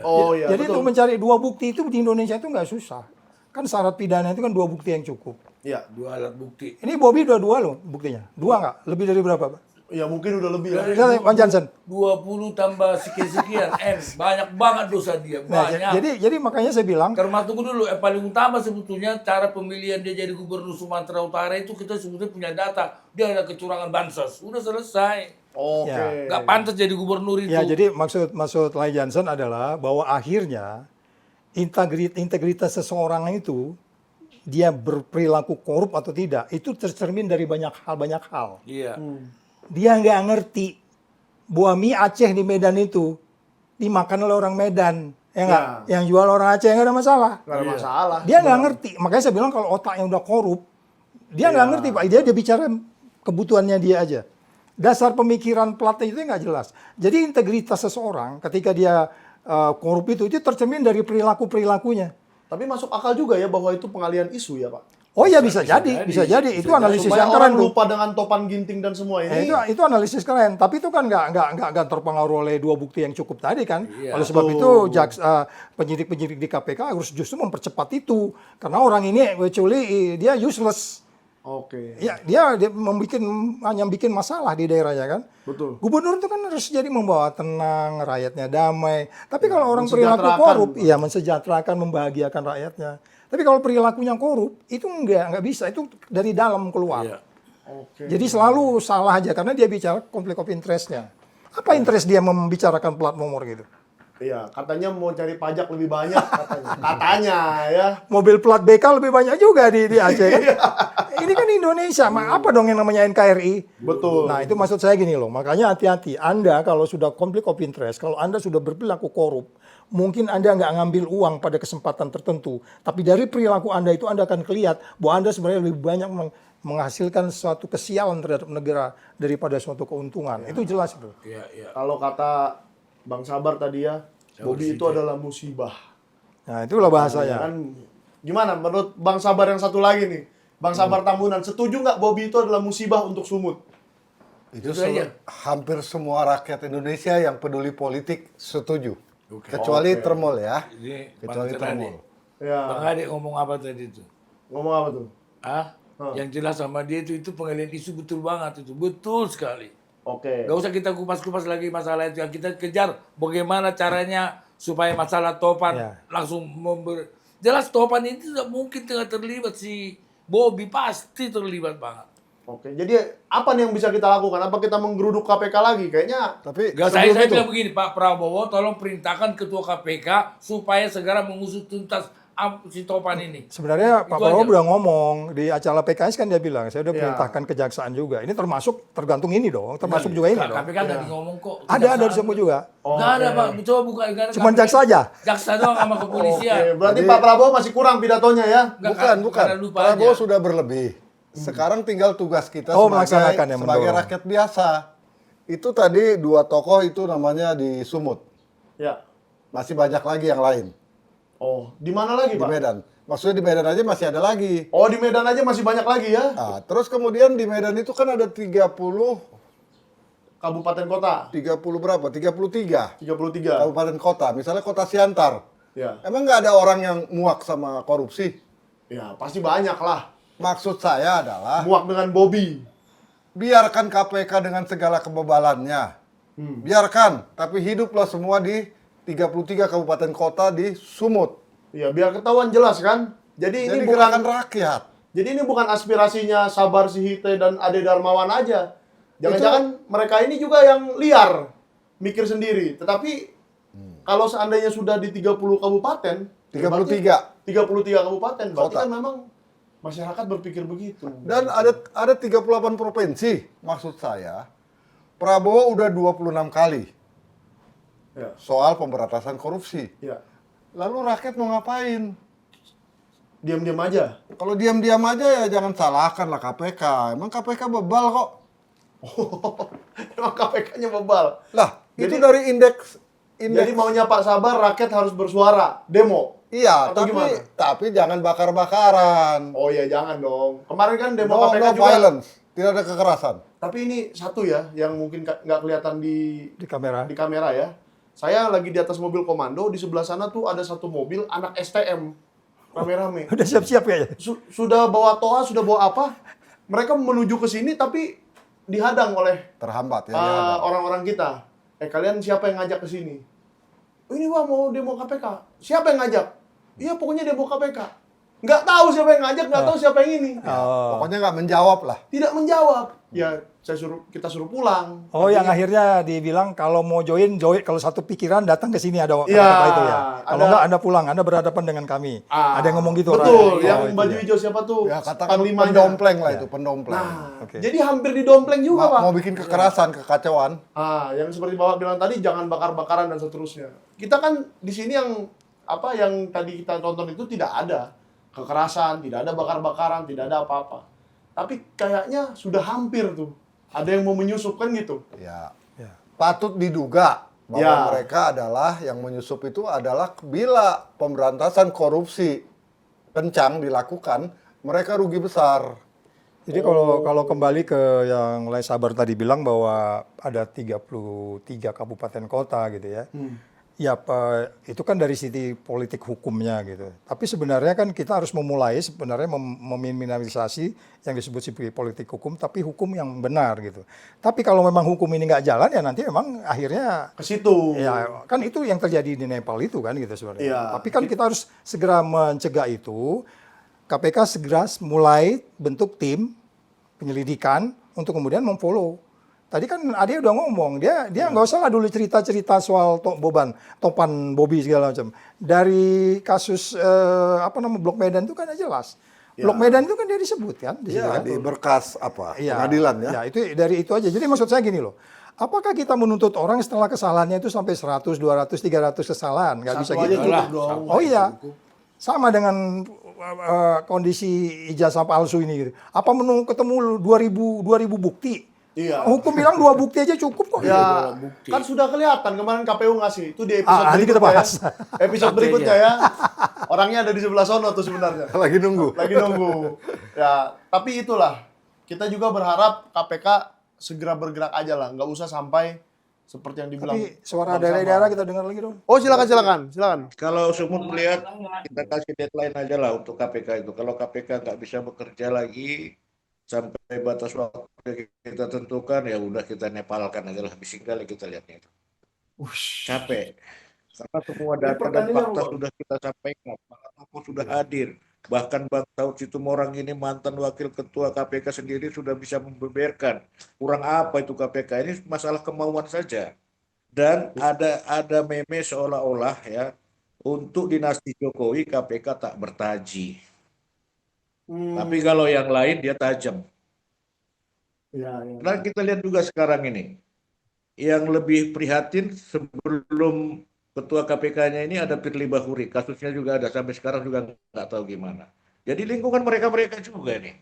Oh iya. Jadi betul. untuk mencari dua bukti itu di Indonesia itu nggak susah. Kan syarat pidana itu kan 2 bukti yang cukup. Iya. 2 alat bukti. Ini Bobi 2 loh buktinya. 2 nggak? Lebih dari berapa, Pak? Ya mungkin udah lebih ya. Lihat Bang Jansen. 20 tambah sekian-sekian. Banyak banget dosa dia. Nah, Banyak. jadi makanya saya bilang, Termasuk dulu, paling utama sebetulnya cara pemilihan dia jadi gubernur Sumatera Utara itu kita sebetulnya punya data. Dia ada kecurangan bansos. Udah selesai. Oke. Nggak pantas jadi gubernur itu. ya jadi maksud Lai Jansen adalah bahwa akhirnya integritas seseorang itu, dia berperilaku korup atau tidak, itu tercermin dari banyak hal. Iya. Dia nggak ngerti bahwa mie Aceh di Medan itu dimakan oleh orang Medan. Ya nggak? Ya. Yang jual orang Aceh nggak ada masalah. Nggak ada masalah. Dia nggak ngerti. Makanya saya bilang kalau otaknya udah korup, dia nggak ngerti Pak. Dia bicara kebutuhannya dia aja. Dasar pemikiran platnya itu nggak jelas. Jadi integritas seseorang ketika dia korup itu tercermin dari perilakunya. Tapi masuk akal juga ya bahwa itu pengalian isu ya Pak. Oh ya bisa jadi. Itu analisis Supaya yang orang keren tuh. lupa dengan topan ginting dan semua ini. Itu analisis keren, tapi itu kan nggak terpengaruh oleh dua bukti yang cukup tadi kan. Oleh sebab itu penyidik-penyidik di KPK harus justru mempercepat itu karena orang ini actually dia useless. Oke. Ya dia hanya bikin masalah di daerahnya kan. Betul. Gubernur itu kan harus jadi membawa tenang, rakyatnya damai. Tapi kalau orang perilaku mensejahterakan. korup, iya mensejahterakan, membahagiakan rakyatnya. Tapi kalau perilakunya korup, itu nggak bisa. Itu dari dalam keluar. Iya. Oke. Jadi selalu salah aja karena dia bicara konflik of interest-nya. Apa interest dia membicarakan plat nomor gitu? Iya, katanya mau cari pajak lebih banyak katanya. Katanya ya. Mobil plat BK lebih banyak juga di Aceh kan? Ini kan Indonesia, apa dong yang namanya NKRI? Betul. Nah itu maksud saya gini loh, makanya hati-hati. Anda kalau sudah konflik of interest, kalau Anda sudah berperilaku korup, mungkin Anda nggak ngambil uang pada kesempatan tertentu. Tapi dari perilaku Anda itu Anda akan kelihatan bahwa Anda sebenarnya lebih banyak menghasilkan suatu kesialan terhadap negara daripada suatu keuntungan. Itu jelas itu. Iya. Kalau kata Bang Sabar tadi ya, Bobby itu adalah musibah. Nah itulah Ya bahasanya. kan, gimana menurut Bang Sabar yang satu lagi nih? Bang Sabar Tambunan, setuju nggak Bobby itu adalah musibah untuk Sumut? Itu Itu aja. hampir semua rakyat Indonesia yang peduli politik setuju. Kecuali Termol ya. Ini Kecuali Bang Termol. Ya, Bang Ade ngomong apa tadi itu? ngomong apa tuh? Yang jelas sama dia itu pengalian isu betul banget itu. Betul sekali. Oke. Gak usah kita kupas-kupas lagi masalah itu. Yang kita kejar bagaimana caranya supaya masalah topan Ya. langsung jelas topan ini tidak mungkin tengah terlibat si Bobby, pasti terlibat banget. Oke, jadi apa nih yang bisa kita lakukan? Apa kita menggeruduk KPK lagi? Kayaknya Tapi Gak, sebelum saya itu, bilang begini, Pak Prabowo tolong perintahkan Ketua KPK supaya segera mengusut tuntas si topan ini. Sebenarnya Pak Itu Prabowo aja. udah ngomong di acara PKS kan dia bilang, saya udah Ya. perintahkan kejaksaan juga. Ini termasuk tergantung ini dong, termasuk juga ini dong. KPK nggak ngomong kok. Ada disebut juga. Nggak ada Pak, coba buka. Nggak ada Cuman KPK. jaksa aja. Jaksa doang sama kepolisian. Oke, berarti Pak Prabowo masih kurang pidatonya ya? Nggak, bukan. karena lupa Prabowo aja. sudah berlebih. Sekarang tinggal tugas kita Melaksanakan yang sebagai mendorong. rakyat biasa. Itu tadi 2 tokoh itu namanya di Sumut. Ya. Masih banyak lagi yang lain Oh, di mana lagi di Pak? Medan. Maksudnya di Medan aja masih ada lagi. Oh, di Medan aja masih banyak lagi ya? Nah, terus kemudian di Medan itu kan ada 30 Kabupaten kota 30 berapa? 33 33. kabupaten kota. Misalnya kota Siantar. Ya. Emang nggak ada orang yang muak sama korupsi? Ya, pasti banyak lah. Maksud saya adalah Muak dengan Bobby. biarkan KPK dengan segala kebebalannya. Biarkan, tapi hiduplah semua di 33 kabupaten kota di Sumut. Ya, biar ketahuan jelas kan? Jadi Jadi ini gerakan bukan rakyat. Jadi ini bukan aspirasinya Sabar Sihite dan Ade Darmawan aja. Jangan-jangan mereka ini juga yang liar, mikir sendiri. Tetapi kalau seandainya sudah di 30 kabupaten, 33. 33 kabupaten, berarti Kota. kan memang masyarakat berpikir begitu. Dan ada 38 provinsi. Maksud saya, Prabowo udah 26 kali Ya, soal pemberantasan korupsi. ya. Lalu rakyat mau ngapain? Diam-diam aja. Kalau diam-diam aja ya jangan salahkan lah KPK. Emang KPK bebal kok. Emang KPK-nya bebal. Lah, itu Jadi- dari indeks. Jadi maunya Pak Sabar, rakyat harus bersuara, demo. Iya, Atau tapi gimana? tapi jangan bakar-bakaran. Oh ya, jangan dong. Kemarin kan demo No, KPK no juga. violence. Tidak ada kekerasan. Tapi ini satu ya, yang mungkin nggak kelihatan di Di kamera. ya. Saya lagi di atas mobil komando, di sebelah sana tuh ada satu mobil anak STM. Rame-rame. Udah siap-siap kayaknya. Sudah bawa toa, sudah bawa apa? Mereka menuju ke sini tapi dihadang oleh Terhambat ya. dihadang. orang-orang kita. Kalian siapa yang ngajak ke sini? Ini Wah mau demo KPK. Siapa yang ngajak? Iya pokoknya demo KPK. Nggak tahu siapa yang ngajak, nggak tahu siapa yang ini. Pokoknya nggak menjawab lah. Tidak menjawab. ya kita suruh pulang. Oh, yang Artinya- akhirnya dibilang kalau mau join, kalau satu pikiran datang ke sini ada Iya, kata-kata itu ya. Kalau ada- enggak Anda pulang, Anda berhadapan dengan kami. Ada yang ngomong gitu Betul, orangnya. yang Oh, itu baju ya. hijau siapa tuh? Ya katakan Panglimanya. pendompleng lah itu, pendompleng. Nah, Oke. jadi hampir didompleng juga, Pak. Mau bikin kekerasan, kekacauan. Yang seperti Bapak bilang tadi, jangan bakar-bakaran dan seterusnya. Kita kan di sini yang tadi kita tonton itu tidak ada kekerasan, tidak ada bakar-bakaran, tidak ada apa-apa. Tapi kayaknya sudah hampir tuh. Ada yang mau menyusup kan gitu. Ya. Ya. Patut diduga bahwa Ya. mereka adalah yang menyusup itu adalah bila pemberantasan korupsi kencang dilakukan, mereka rugi besar. Jadi kalau kembali ke yang Lai Sabar tadi bilang bahwa ada 33 kabupaten kota gitu ya. Ya, itu kan dari sisi politik hukumnya gitu. Tapi sebenarnya kan kita harus memulai sebenarnya meminimalisasi yang disebut sebagai politik hukum, tapi hukum yang benar gitu. Tapi kalau memang hukum ini nggak jalan ya nanti memang akhirnya Ke situ. ya kan itu yang terjadi di Nepal itu kan gitu sebenarnya. Iya. Tapi kan kita harus segera mencegah itu. KPK segera mulai bentuk tim penyelidikan untuk kemudian memfollow. Tadi kan Ade udah ngomong, dia nggak usah lah dulu cerita-cerita soal topan Bobby segala macam. Dari kasus Blok Medan itu kan jelas. Blok Medan itu kan dia disebut kan di situ Ya, kan. di berkas Iya. pengadilan ya. Ya, itu dari itu aja. Jadi maksud saya gini loh. Apakah kita menuntut orang setelah kesalahannya itu sampai 100, 200, 300 kesalahan? Nggak bisa Satu aja gitu. cukup dong. Oh iya. Sama dengan kondisi ijazah palsu ini gitu. Apa ketemu 2000 bukti? Iya. Hukum bilang 2 bukti aja cukup kok. Ya, kan sudah kelihatan kemarin KPU ngasih. Itu di episode nanti kita berikutnya bahas. ya. Episode berikutnya ya. Orangnya ada di sebelah sono tuh sebenarnya. Lagi nunggu. Lagi nunggu. Ya, tapi itulah. Kita juga berharap KPK segera bergerak aja lah. Nggak usah sampai seperti yang dibilang. Tapi suara Bang daerah-daerah Sama. kita dengar lagi dong. Oh, silakan. Kalau Sumut melihat, kita kasih deadline aja lah untuk KPK itu. Kalau KPK nggak bisa bekerja lagi sampai batas waktu kita tentukan, ya udah kita nepalkan aja lah. Bising kali kita lihatnya itu. Capek. Karena semua data dan pertandingan, fakta Bang. sudah kita sampaikan. Para tokoh sudah hadir. Bahkan Bang Saud Situmorang ini mantan wakil ketua KPK sendiri sudah bisa membeberkan. Kurang apa itu KPK? Ini masalah kemauan saja. Dan ada meme seolah-olah ya, untuk dinasti Jokowi KPK tak bertaji. Tapi kalau yang lain dia tajam. Ya. Nah kita lihat juga sekarang ini, yang lebih prihatin sebelum ketua KPK-nya ini ada Firly Bahuri, kasusnya juga ada sampai sekarang juga nggak tahu gimana. Jadi lingkungan mereka juga nih.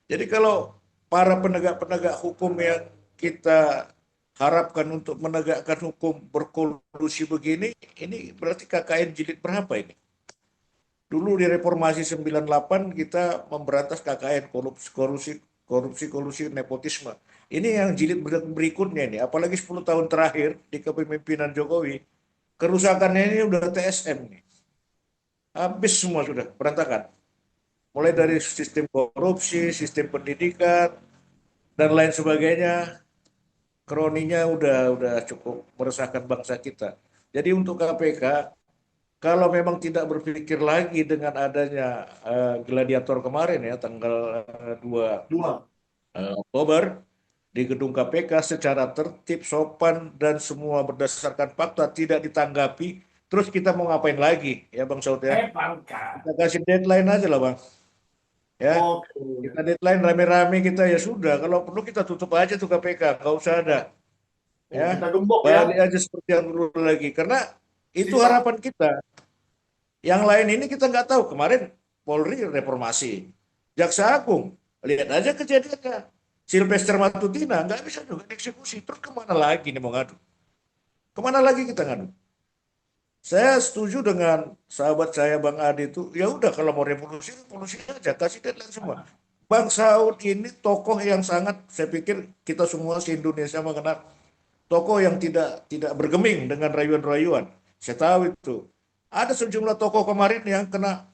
Jadi kalau para penegak-penegak hukum yang kita harapkan untuk menegakkan hukum berkolusi begini, ini berarti KKN jilid berapa ini? Dulu di reformasi 98 kita memberantas KKN, korupsi nepotisme. Ini yang jilid berikutnya ini, apalagi 10 tahun terakhir di kepemimpinan Jokowi, kerusakannya ini udah TSM nih. Habis semua sudah, berantakan. Mulai dari sistem korupsi, sistem pendidikan, dan lain sebagainya, kroninya udah cukup meresahkan bangsa kita. Jadi untuk KPK, kalau memang tidak berpikir lagi dengan adanya gladiator kemarin ya, tanggal 2 Oktober, di gedung KPK secara tertib, sopan, dan semua berdasarkan fakta, tidak ditanggapi, terus kita mau ngapain lagi ya Bang Saud ya? Kita kasih deadline aja lah Bang. Ya, kita deadline rame-rame kita ya sudah. Kalau perlu kita tutup aja tuh KPK, nggak usah ada. Ya, Kita gembok ya. balik aja seperti yang dulu lagi. Karena itu harapan kita. Yang lain ini kita nggak tahu. Kemarin Polri reformasi, Jaksa Agung, lihat aja kejadiannya. Silvester Matutina nggak bisa juga dieksekusi. Terus kemana lagi nih mau ngadu? Kemana lagi kita ngadu? Saya setuju dengan sahabat saya Bang Adi itu, ya udah kalau mau revolusi aja, kasih deadline semua. Bang Saud ini tokoh yang sangat, saya pikir kita semua di Indonesia mengenal tokoh yang tidak bergeming dengan rayuan-rayuan. Saya tahu itu. Ada sejumlah tokoh kemarin yang kena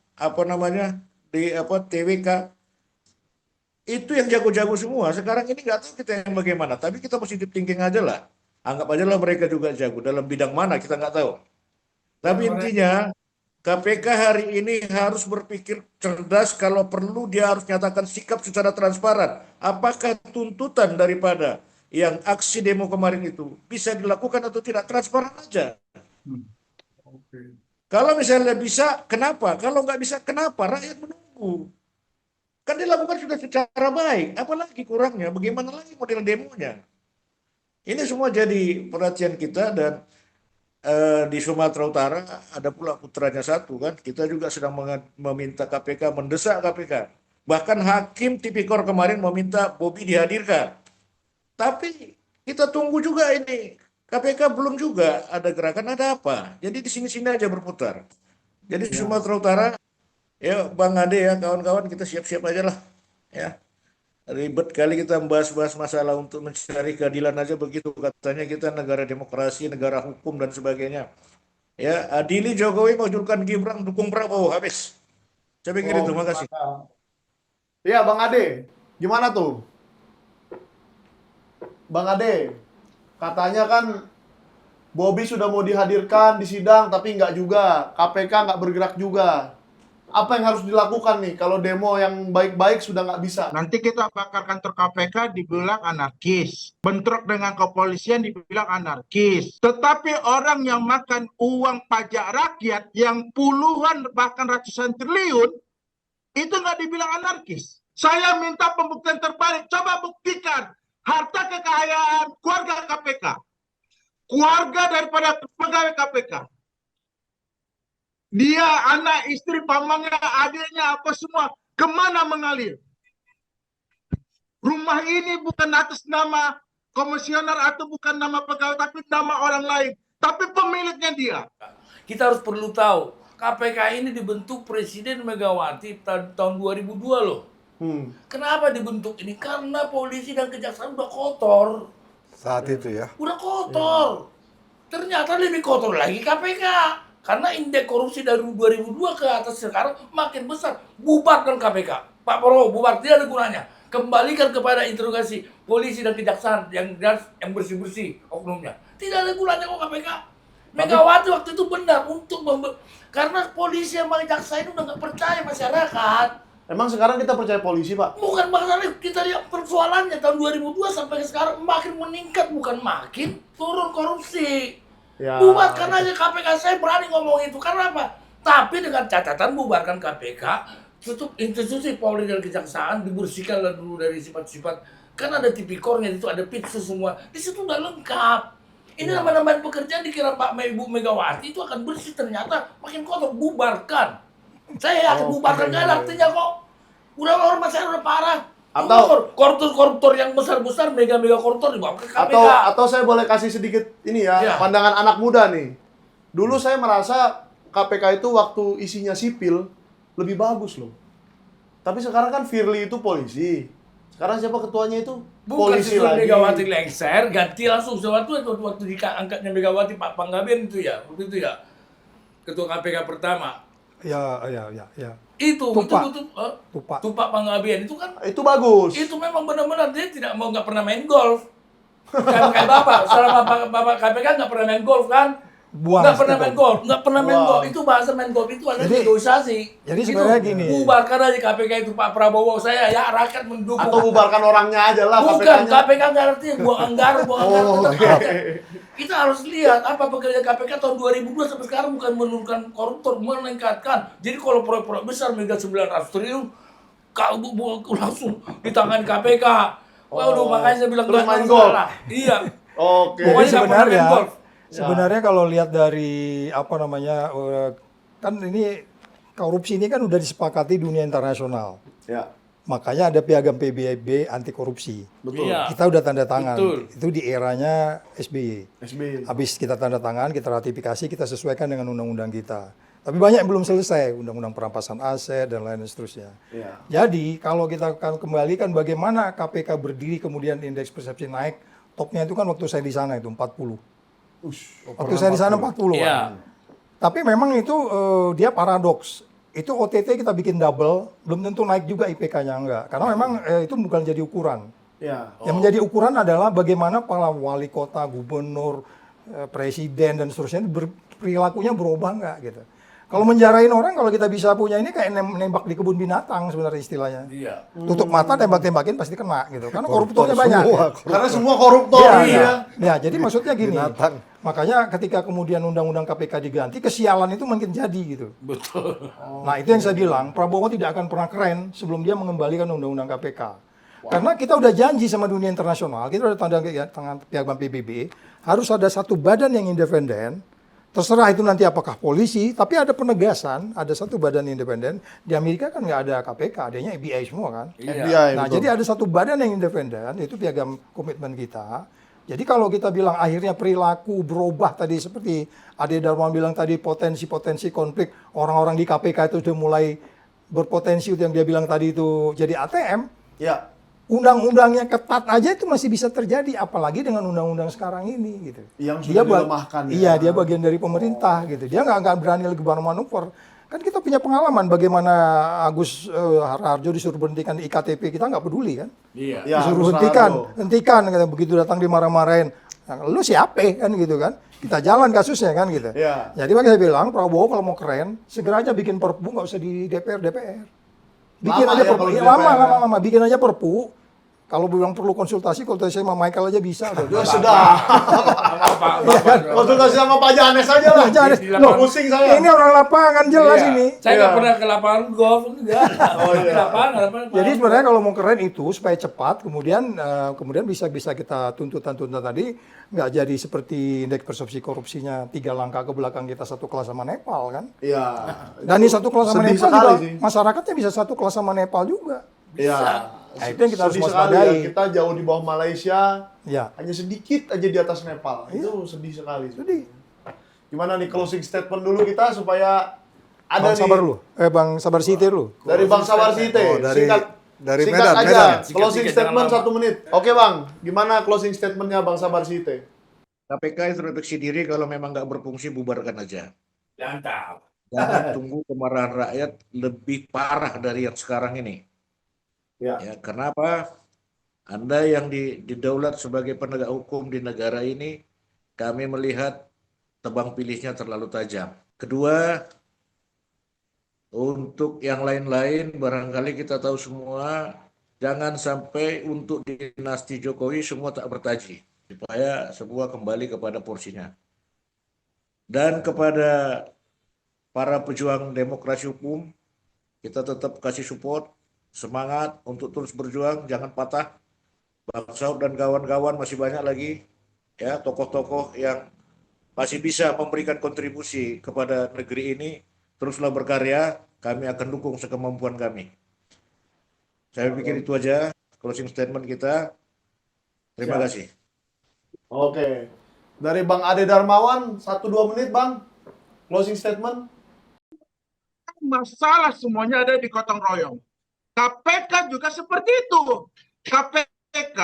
di TWK. Itu yang jago-jago semua. Sekarang ini nggak tahu kita yang bagaimana, tapi kita positive thinking aja lah. Anggap aja lah mereka juga jago dalam bidang mana kita nggak tahu. Tapi intinya KPK hari ini harus berpikir cerdas, kalau perlu dia harus nyatakan sikap secara transparan. Apakah tuntutan daripada yang aksi demo kemarin itu bisa dilakukan atau tidak, transparan aja. Kalau misalnya bisa, kenapa? Kalau nggak bisa, kenapa? Rakyat menunggu. Kan dilakukan sudah secara baik, apalagi kurangnya, bagaimana lagi model demonya. Ini semua jadi perhatian kita, dan di Sumatera Utara ada pula putranya satu kan. Kita juga sedang meminta KPK, mendesak KPK. Bahkan Hakim Tipikor kemarin meminta Bobi dihadirkan. Tapi kita tunggu juga ini. KPK belum juga ada gerakan, ada apa. Jadi di sini-sini aja berputar. Jadi di Sumatera Utara, ya Bang Ade ya, kawan-kawan, kita siap-siap aja lah. Ya. Ribet kali kita membahas-bahas masalah untuk mencari keadilan aja begitu. Katanya kita negara demokrasi, negara hukum dan sebagainya. Ya, adili Jokowi, mojulkan Gibran, dukung Prabowo, habis. Saya pikir itu, makasih. Iya, Bang Ade, gimana tuh? Bang Ade, katanya kan Bobi sudah mau dihadirkan di sidang, tapi nggak juga. KPK nggak bergerak juga. Apa yang harus dilakukan nih kalau demo yang baik-baik sudah nggak bisa? Nanti kita bakar kantor KPK dibilang anarkis. Bentrok dengan kepolisian dibilang anarkis. Tetapi orang yang makan uang pajak rakyat yang puluhan bahkan ratusan triliun, itu nggak dibilang anarkis. Saya minta pembuktian terbalik. Coba buktikan harta kekayaan keluarga KPK. Keluarga daripada pegawai KPK. Dia, anak, istri, pamannya, adiknya, apa semua, kemana mengalir? Rumah ini bukan atas nama komisioner atau bukan nama pegawai, tapi nama orang lain. Tapi pemiliknya dia. Kita harus perlu tahu, KPK ini dibentuk Presiden Megawati tahun 2002 loh. Kenapa dibentuk ini? Karena polisi dan kejaksaan udah kotor. Saat itu ya. Udah kotor. Ternyata lebih kotor lagi KPK. Karena indeks korupsi dari 2002 ke atas sekarang makin besar. Bubarkan KPK. Pak Prabowo, bubar, tidak ada gunanya. Kembalikan kepada interogasi polisi dan kejaksaan yang bersih-bersih oknumnya. Tidak ada gunanya kok KPK. Megawati waktu itu benar untuk karena polisi yang jaksa ini udah nggak percaya masyarakat. Emang sekarang kita percaya polisi, Pak? Bukan masalah, kita lihat persoalannya tahun 2002 sampai sekarang makin meningkat, bukan makin turun korupsi. Ya. Bubarkan aja KPK, saya berani ngomong itu. Karena apa? Tapi dengan catatan bubarkan KPK, tutup institusi Polri dan Kejaksaan, dibersihkan dulu dari sifat-sifat. Kan ada tipikornya, itu ada pitsus semua. Di situ udah lengkap. Ini nama-nama pekerjaan dikira Pak Ibu Megawati itu akan bersih, ternyata makin kotor. Bubarkan. Saya yakin bubarkan, nggak ada artinya kok. Udah orang masyarakat udah parah. Atau koruptor yang besar-besar, mega koruptor dibawa ke KPK. Atau saya boleh kasih sedikit ini ya, pandangan anak muda nih. Dulu saya merasa KPK itu waktu isinya sipil lebih bagus loh. Tapi sekarang kan Firly itu polisi. Sekarang siapa ketuanya itu? Bukan Polisi sesuai lagi. Megawati lengser, ganti langsung. Waktu diangkatnya Megawati, Pak Panggabean itu ya, waktu itu ya, ketua KPK pertama. Ya. Itu Tupak. Tupak Panggabean itu kan. Itu bagus. Itu memang benar-benar dia nggak pernah main golf. Kayak bapak, selama bapak KPK nggak pernah main golf kan? Buang Nggak pernah gitu. main golf, nggak pernah main golf. Itu bahasa main golf itu adalah negosiasi. Jadi sebenarnya gini. Bubarkan aja KPK itu Pak Prabowo, saya ya rakyat mendukung. Atau bubarkan orangnya aja lah. Bukan, KPK-nya. KPK nggak arti buang anggaran. Kita harus lihat apa pekerjaan KPK tahun 2002 sampai sekarang, bukan menurunkan koruptor, meningkatkan. Jadi kalau proyek-proyek besar mega 900 triliun, langsung di tangan KPK. Waduh, makanya saya bilang terus nggak main golf. salah. Iya. Oke. Jadi Pokoknya nggak pernah main golf. sebenarnya kalau lihat dari apa namanya, kan ini korupsi ini kan udah disepakati dunia internasional. Ya. Makanya ada piagam PBB anti korupsi. Betul. Iya. Kita udah tanda tangan. Betul. Itu di eranya SBY. SBY. Habis kita tanda tangan, kita ratifikasi, kita sesuaikan dengan undang-undang kita. Tapi banyak yang belum selesai, undang-undang perampasan aset dan lain seterusnya. Ya. Jadi kalau kita akan kembalikan bagaimana KPK berdiri kemudian indeks persepsi naik, topnya itu kan waktu saya di sana itu 40. Waktu saya di sana 40. Iya. Tapi memang itu dia paradoks. Itu OTT kita bikin double, belum tentu naik juga IPK-nya enggak. Karena memang itu bukan jadi ukuran. Ya. Yang menjadi ukuran adalah bagaimana para wali kota, gubernur, presiden dan seterusnya perilakunya berubah enggak gitu. Kalau menjarahin orang, kalau kita bisa punya ini kayak nembak di kebun binatang sebenarnya istilahnya. Iya. Tutup mata, tembak-tembakin pasti kena gitu. Karena koruptornya banyak. Semua. Karena semua koruptor. Iya, gitu iya. ya. Ya, jadi maksudnya gini. Binatang. Makanya ketika kemudian undang-undang KPK diganti, kesialan itu makin jadi gitu. Betul. Nah, itu yang saya bilang, Prabowo tidak akan pernah keren sebelum dia mengembalikan undang-undang KPK. Karena kita udah janji sama dunia internasional, kita udah tanda tangan piagam PBB, harus ada satu badan yang independen. Terserah itu nanti apakah polisi, tapi ada penegasan, ada satu badan independen. Di Amerika kan nggak ada KPK, adanya FBI semua kan. FBI, Nah, betul. jadi ada satu badan yang independen, itu piagam komitmen kita. Jadi kalau kita bilang akhirnya perilaku berubah tadi seperti Ade Darmawan bilang tadi potensi-potensi konflik orang-orang di KPK itu sudah mulai berpotensi itu yang dia bilang tadi itu jadi ATM. Ya. Undang-undangnya ketat aja itu masih bisa terjadi, apalagi dengan undang-undang sekarang ini gitu. Yang sudah dilemahkan, ya. Iya, dia bagian dari pemerintah gitu. Dia nggak berani lagi bermanuver. Kan kita punya pengalaman bagaimana Agus Raharjo disuruh berhentikan di IKTP, kita nggak peduli kan. Iya. Ya, Disuruh Agus Raharjo. hentikan kata begitu datang dimarah-marahin. Nah, lu siapa kan gitu kan? Kita jalan kasusnya kan gitu. Iya. Jadi makanya saya bilang Prabowo kalau mau keren, segera aja bikin perpu, nggak usah di DPR. Bikin Lama aja ya perpu, kalau di ya, DPR, ya. lama, bikin aja perpu. Kalau bilang perlu konsultasi sama Michael aja bisa. Ya sudah. Konsultasi sama Pak Janes aja lah. Pak Janes. Loh, pusing saya. Ini orang lapangan jelas Iya. ini. Saya nggak Iya. pernah ke lapangan golf, enggak. Oh, iya. Ke lapangan. Jadi sebenarnya kalau mau keren itu supaya cepat, kemudian bisa kita tuntutan tadi nggak jadi seperti indeks persepsi korupsinya 3 langkah ke belakang kita satu kelas sama Nepal kan. Iya. Dan ini satu kelas sama Sedih Nepal sekali juga, sih. masyarakatnya bisa satu kelas sama Nepal juga. Iya. Nah, itu yang kita harus Sedih sekali waspadai. ya. Kita jauh di bawah Malaysia, Ya, hanya sedikit aja di atas Nepal. Itu sedih sekali. jadi Gimana nih closing statement dulu kita supaya ada Bang Sabar lu, Bang Sabar Siti lu. dari Bang Sabar Site. Oh, dari Singkat Medan, aja. Medan. Closing Singkat, statement jangan 1 menit. Oke Bang, gimana closing statementnya Bang Sabar Site? KPK introspeksi diri, kalau memang nggak berfungsi bubarkan aja. Mantap. Jangan tunggu kemarahan rakyat lebih parah dari yang sekarang ini. Ya. Ya, kenapa? Anda yang didaulat sebagai penegak hukum di negara ini, kami melihat tebang pilihnya terlalu tajam. Kedua, untuk yang lain-lain, barangkali kita tahu semua, jangan sampai untuk dinasti Jokowi semua tak bertaji, supaya semua kembali kepada porsinya. Dan kepada para pejuang demokrasi hukum, kita tetap kasih support, semangat untuk terus berjuang, jangan patah. Bang Saud dan kawan-kawan masih banyak lagi ya tokoh-tokoh yang masih bisa memberikan kontribusi kepada negeri ini. Teruslah berkarya, kami akan dukung sekemampuan kami. Saya pikir itu aja closing statement kita. Terima Siap. kasih. Oke. Dari Bang Ade Darmawan 1-2 menit Bang. Closing statement. Masalah semuanya ada di gotong royong. KPK juga seperti itu. KPK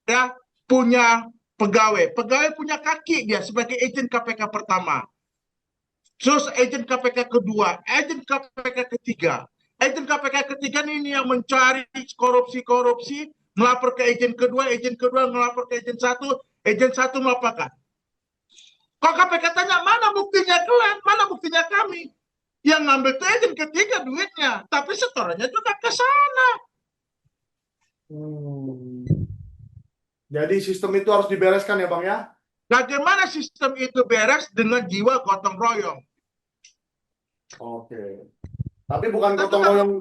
ya punya pegawai punya kaki dia sebagai agen KPK pertama. Terus agen KPK kedua, agen KPK ketiga. Agen KPK ketiga ini yang mencari korupsi-korupsi, melapor ke agen kedua melapor ke agen satu melaporkan. Kok KPK tanya, mana buktinya kalian, mana buktinya kami? Yang ngambil itu agen ketiga duitnya, tapi setorannya juga ke sana. Jadi sistem itu harus dibereskan ya Bang ya? Bagaimana sistem itu beres dengan jiwa gotong royong? Oke. Tapi bukan gotong royong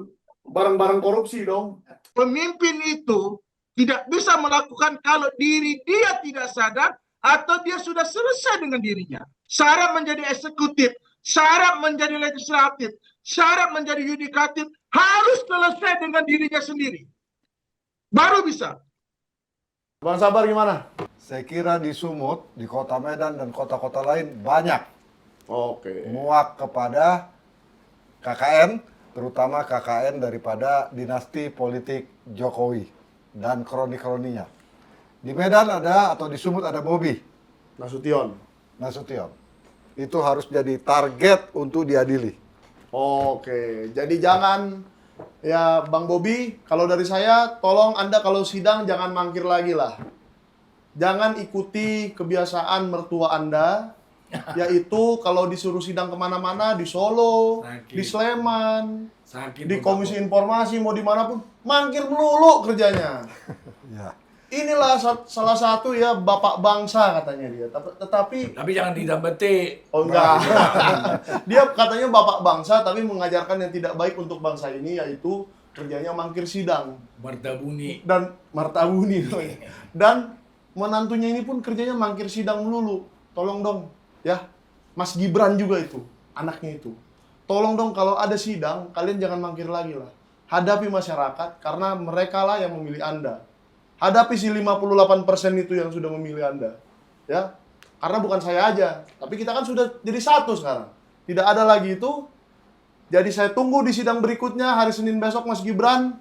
bareng-bareng korupsi dong. Pemimpin itu tidak bisa melakukan kalau diri dia tidak sadar atau dia sudah selesai dengan dirinya. Syarat menjadi eksekutif, syarat menjadi legislatif, syarat menjadi yudikatif harus selesai dengan dirinya sendiri. Baru bisa. Bang Sabar gimana? Saya kira di Sumut, di kota Medan dan kota-kota lain banyak Oke. muak kepada KKN, terutama KKN daripada dinasti politik Jokowi dan kroni-kroninya. Di Medan ada, atau di Sumut ada Bobi Nasution. Nasution. Itu harus jadi target untuk diadili. Oke. Jadi jangan ya Bang Bobi, kalau dari saya tolong Anda kalau sidang jangan mangkir lagi lah. Jangan ikuti kebiasaan mertua Anda Yaitu kalau disuruh sidang kemana-mana, di Solo, Sakit. di Sleman, Sakit di otak Komisi Informasi, mau dimanapun, mangkir melulu kerjanya. Ya. Inilah salah satu ya bapak bangsa katanya dia. Tetapi Tapi jangan didambeti. oh enggak. Dia katanya bapak bangsa tapi mengajarkan yang tidak baik untuk bangsa ini, yaitu kerjanya mangkir sidang Martabuni. dan martabuni. Dan menantunya ini pun kerjanya mangkir sidang melulu. Tolong dong ya, Mas Gibran juga itu, anaknya itu. Tolong dong kalau ada sidang, kalian jangan mangkir lagi lah. Hadapi masyarakat karena mereka lah yang memilih Anda. Hadapi si 58% itu yang sudah memilih Anda. Ya. Karena bukan saya aja, tapi kita kan sudah jadi satu sekarang. Tidak ada lagi itu. Jadi saya tunggu di sidang berikutnya hari Senin besok Mas Gibran.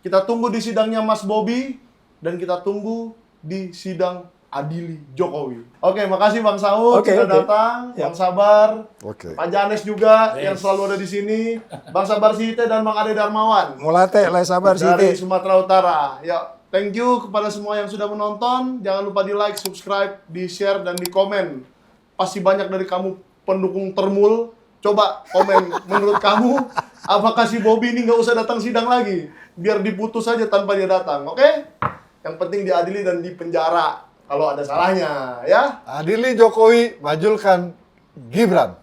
Kita tunggu di sidangnya Mas Bobi dan kita tunggu di sidang adili Jokowi. Oke, makasih Bang Saud sudah datang, Bang Sabar, Oke. Pak Janes juga Yes. yang selalu ada di sini, Bang Sabar Site dan Bang Ade Darmawan Mulate lai sabar dari sih. Sumatera Utara. Ya, thank you kepada semua yang sudah menonton. Jangan lupa di like, subscribe, di share dan di komen. Pasti banyak dari kamu pendukung Termul. Coba komen menurut kamu, apakah si Bobi ini nggak usah datang sidang lagi? Biar diputus saja tanpa dia datang, oke? Yang penting diadili dan dipenjara kalau ada salahnya, ya. Adili Jokowi, majulkan Gibran.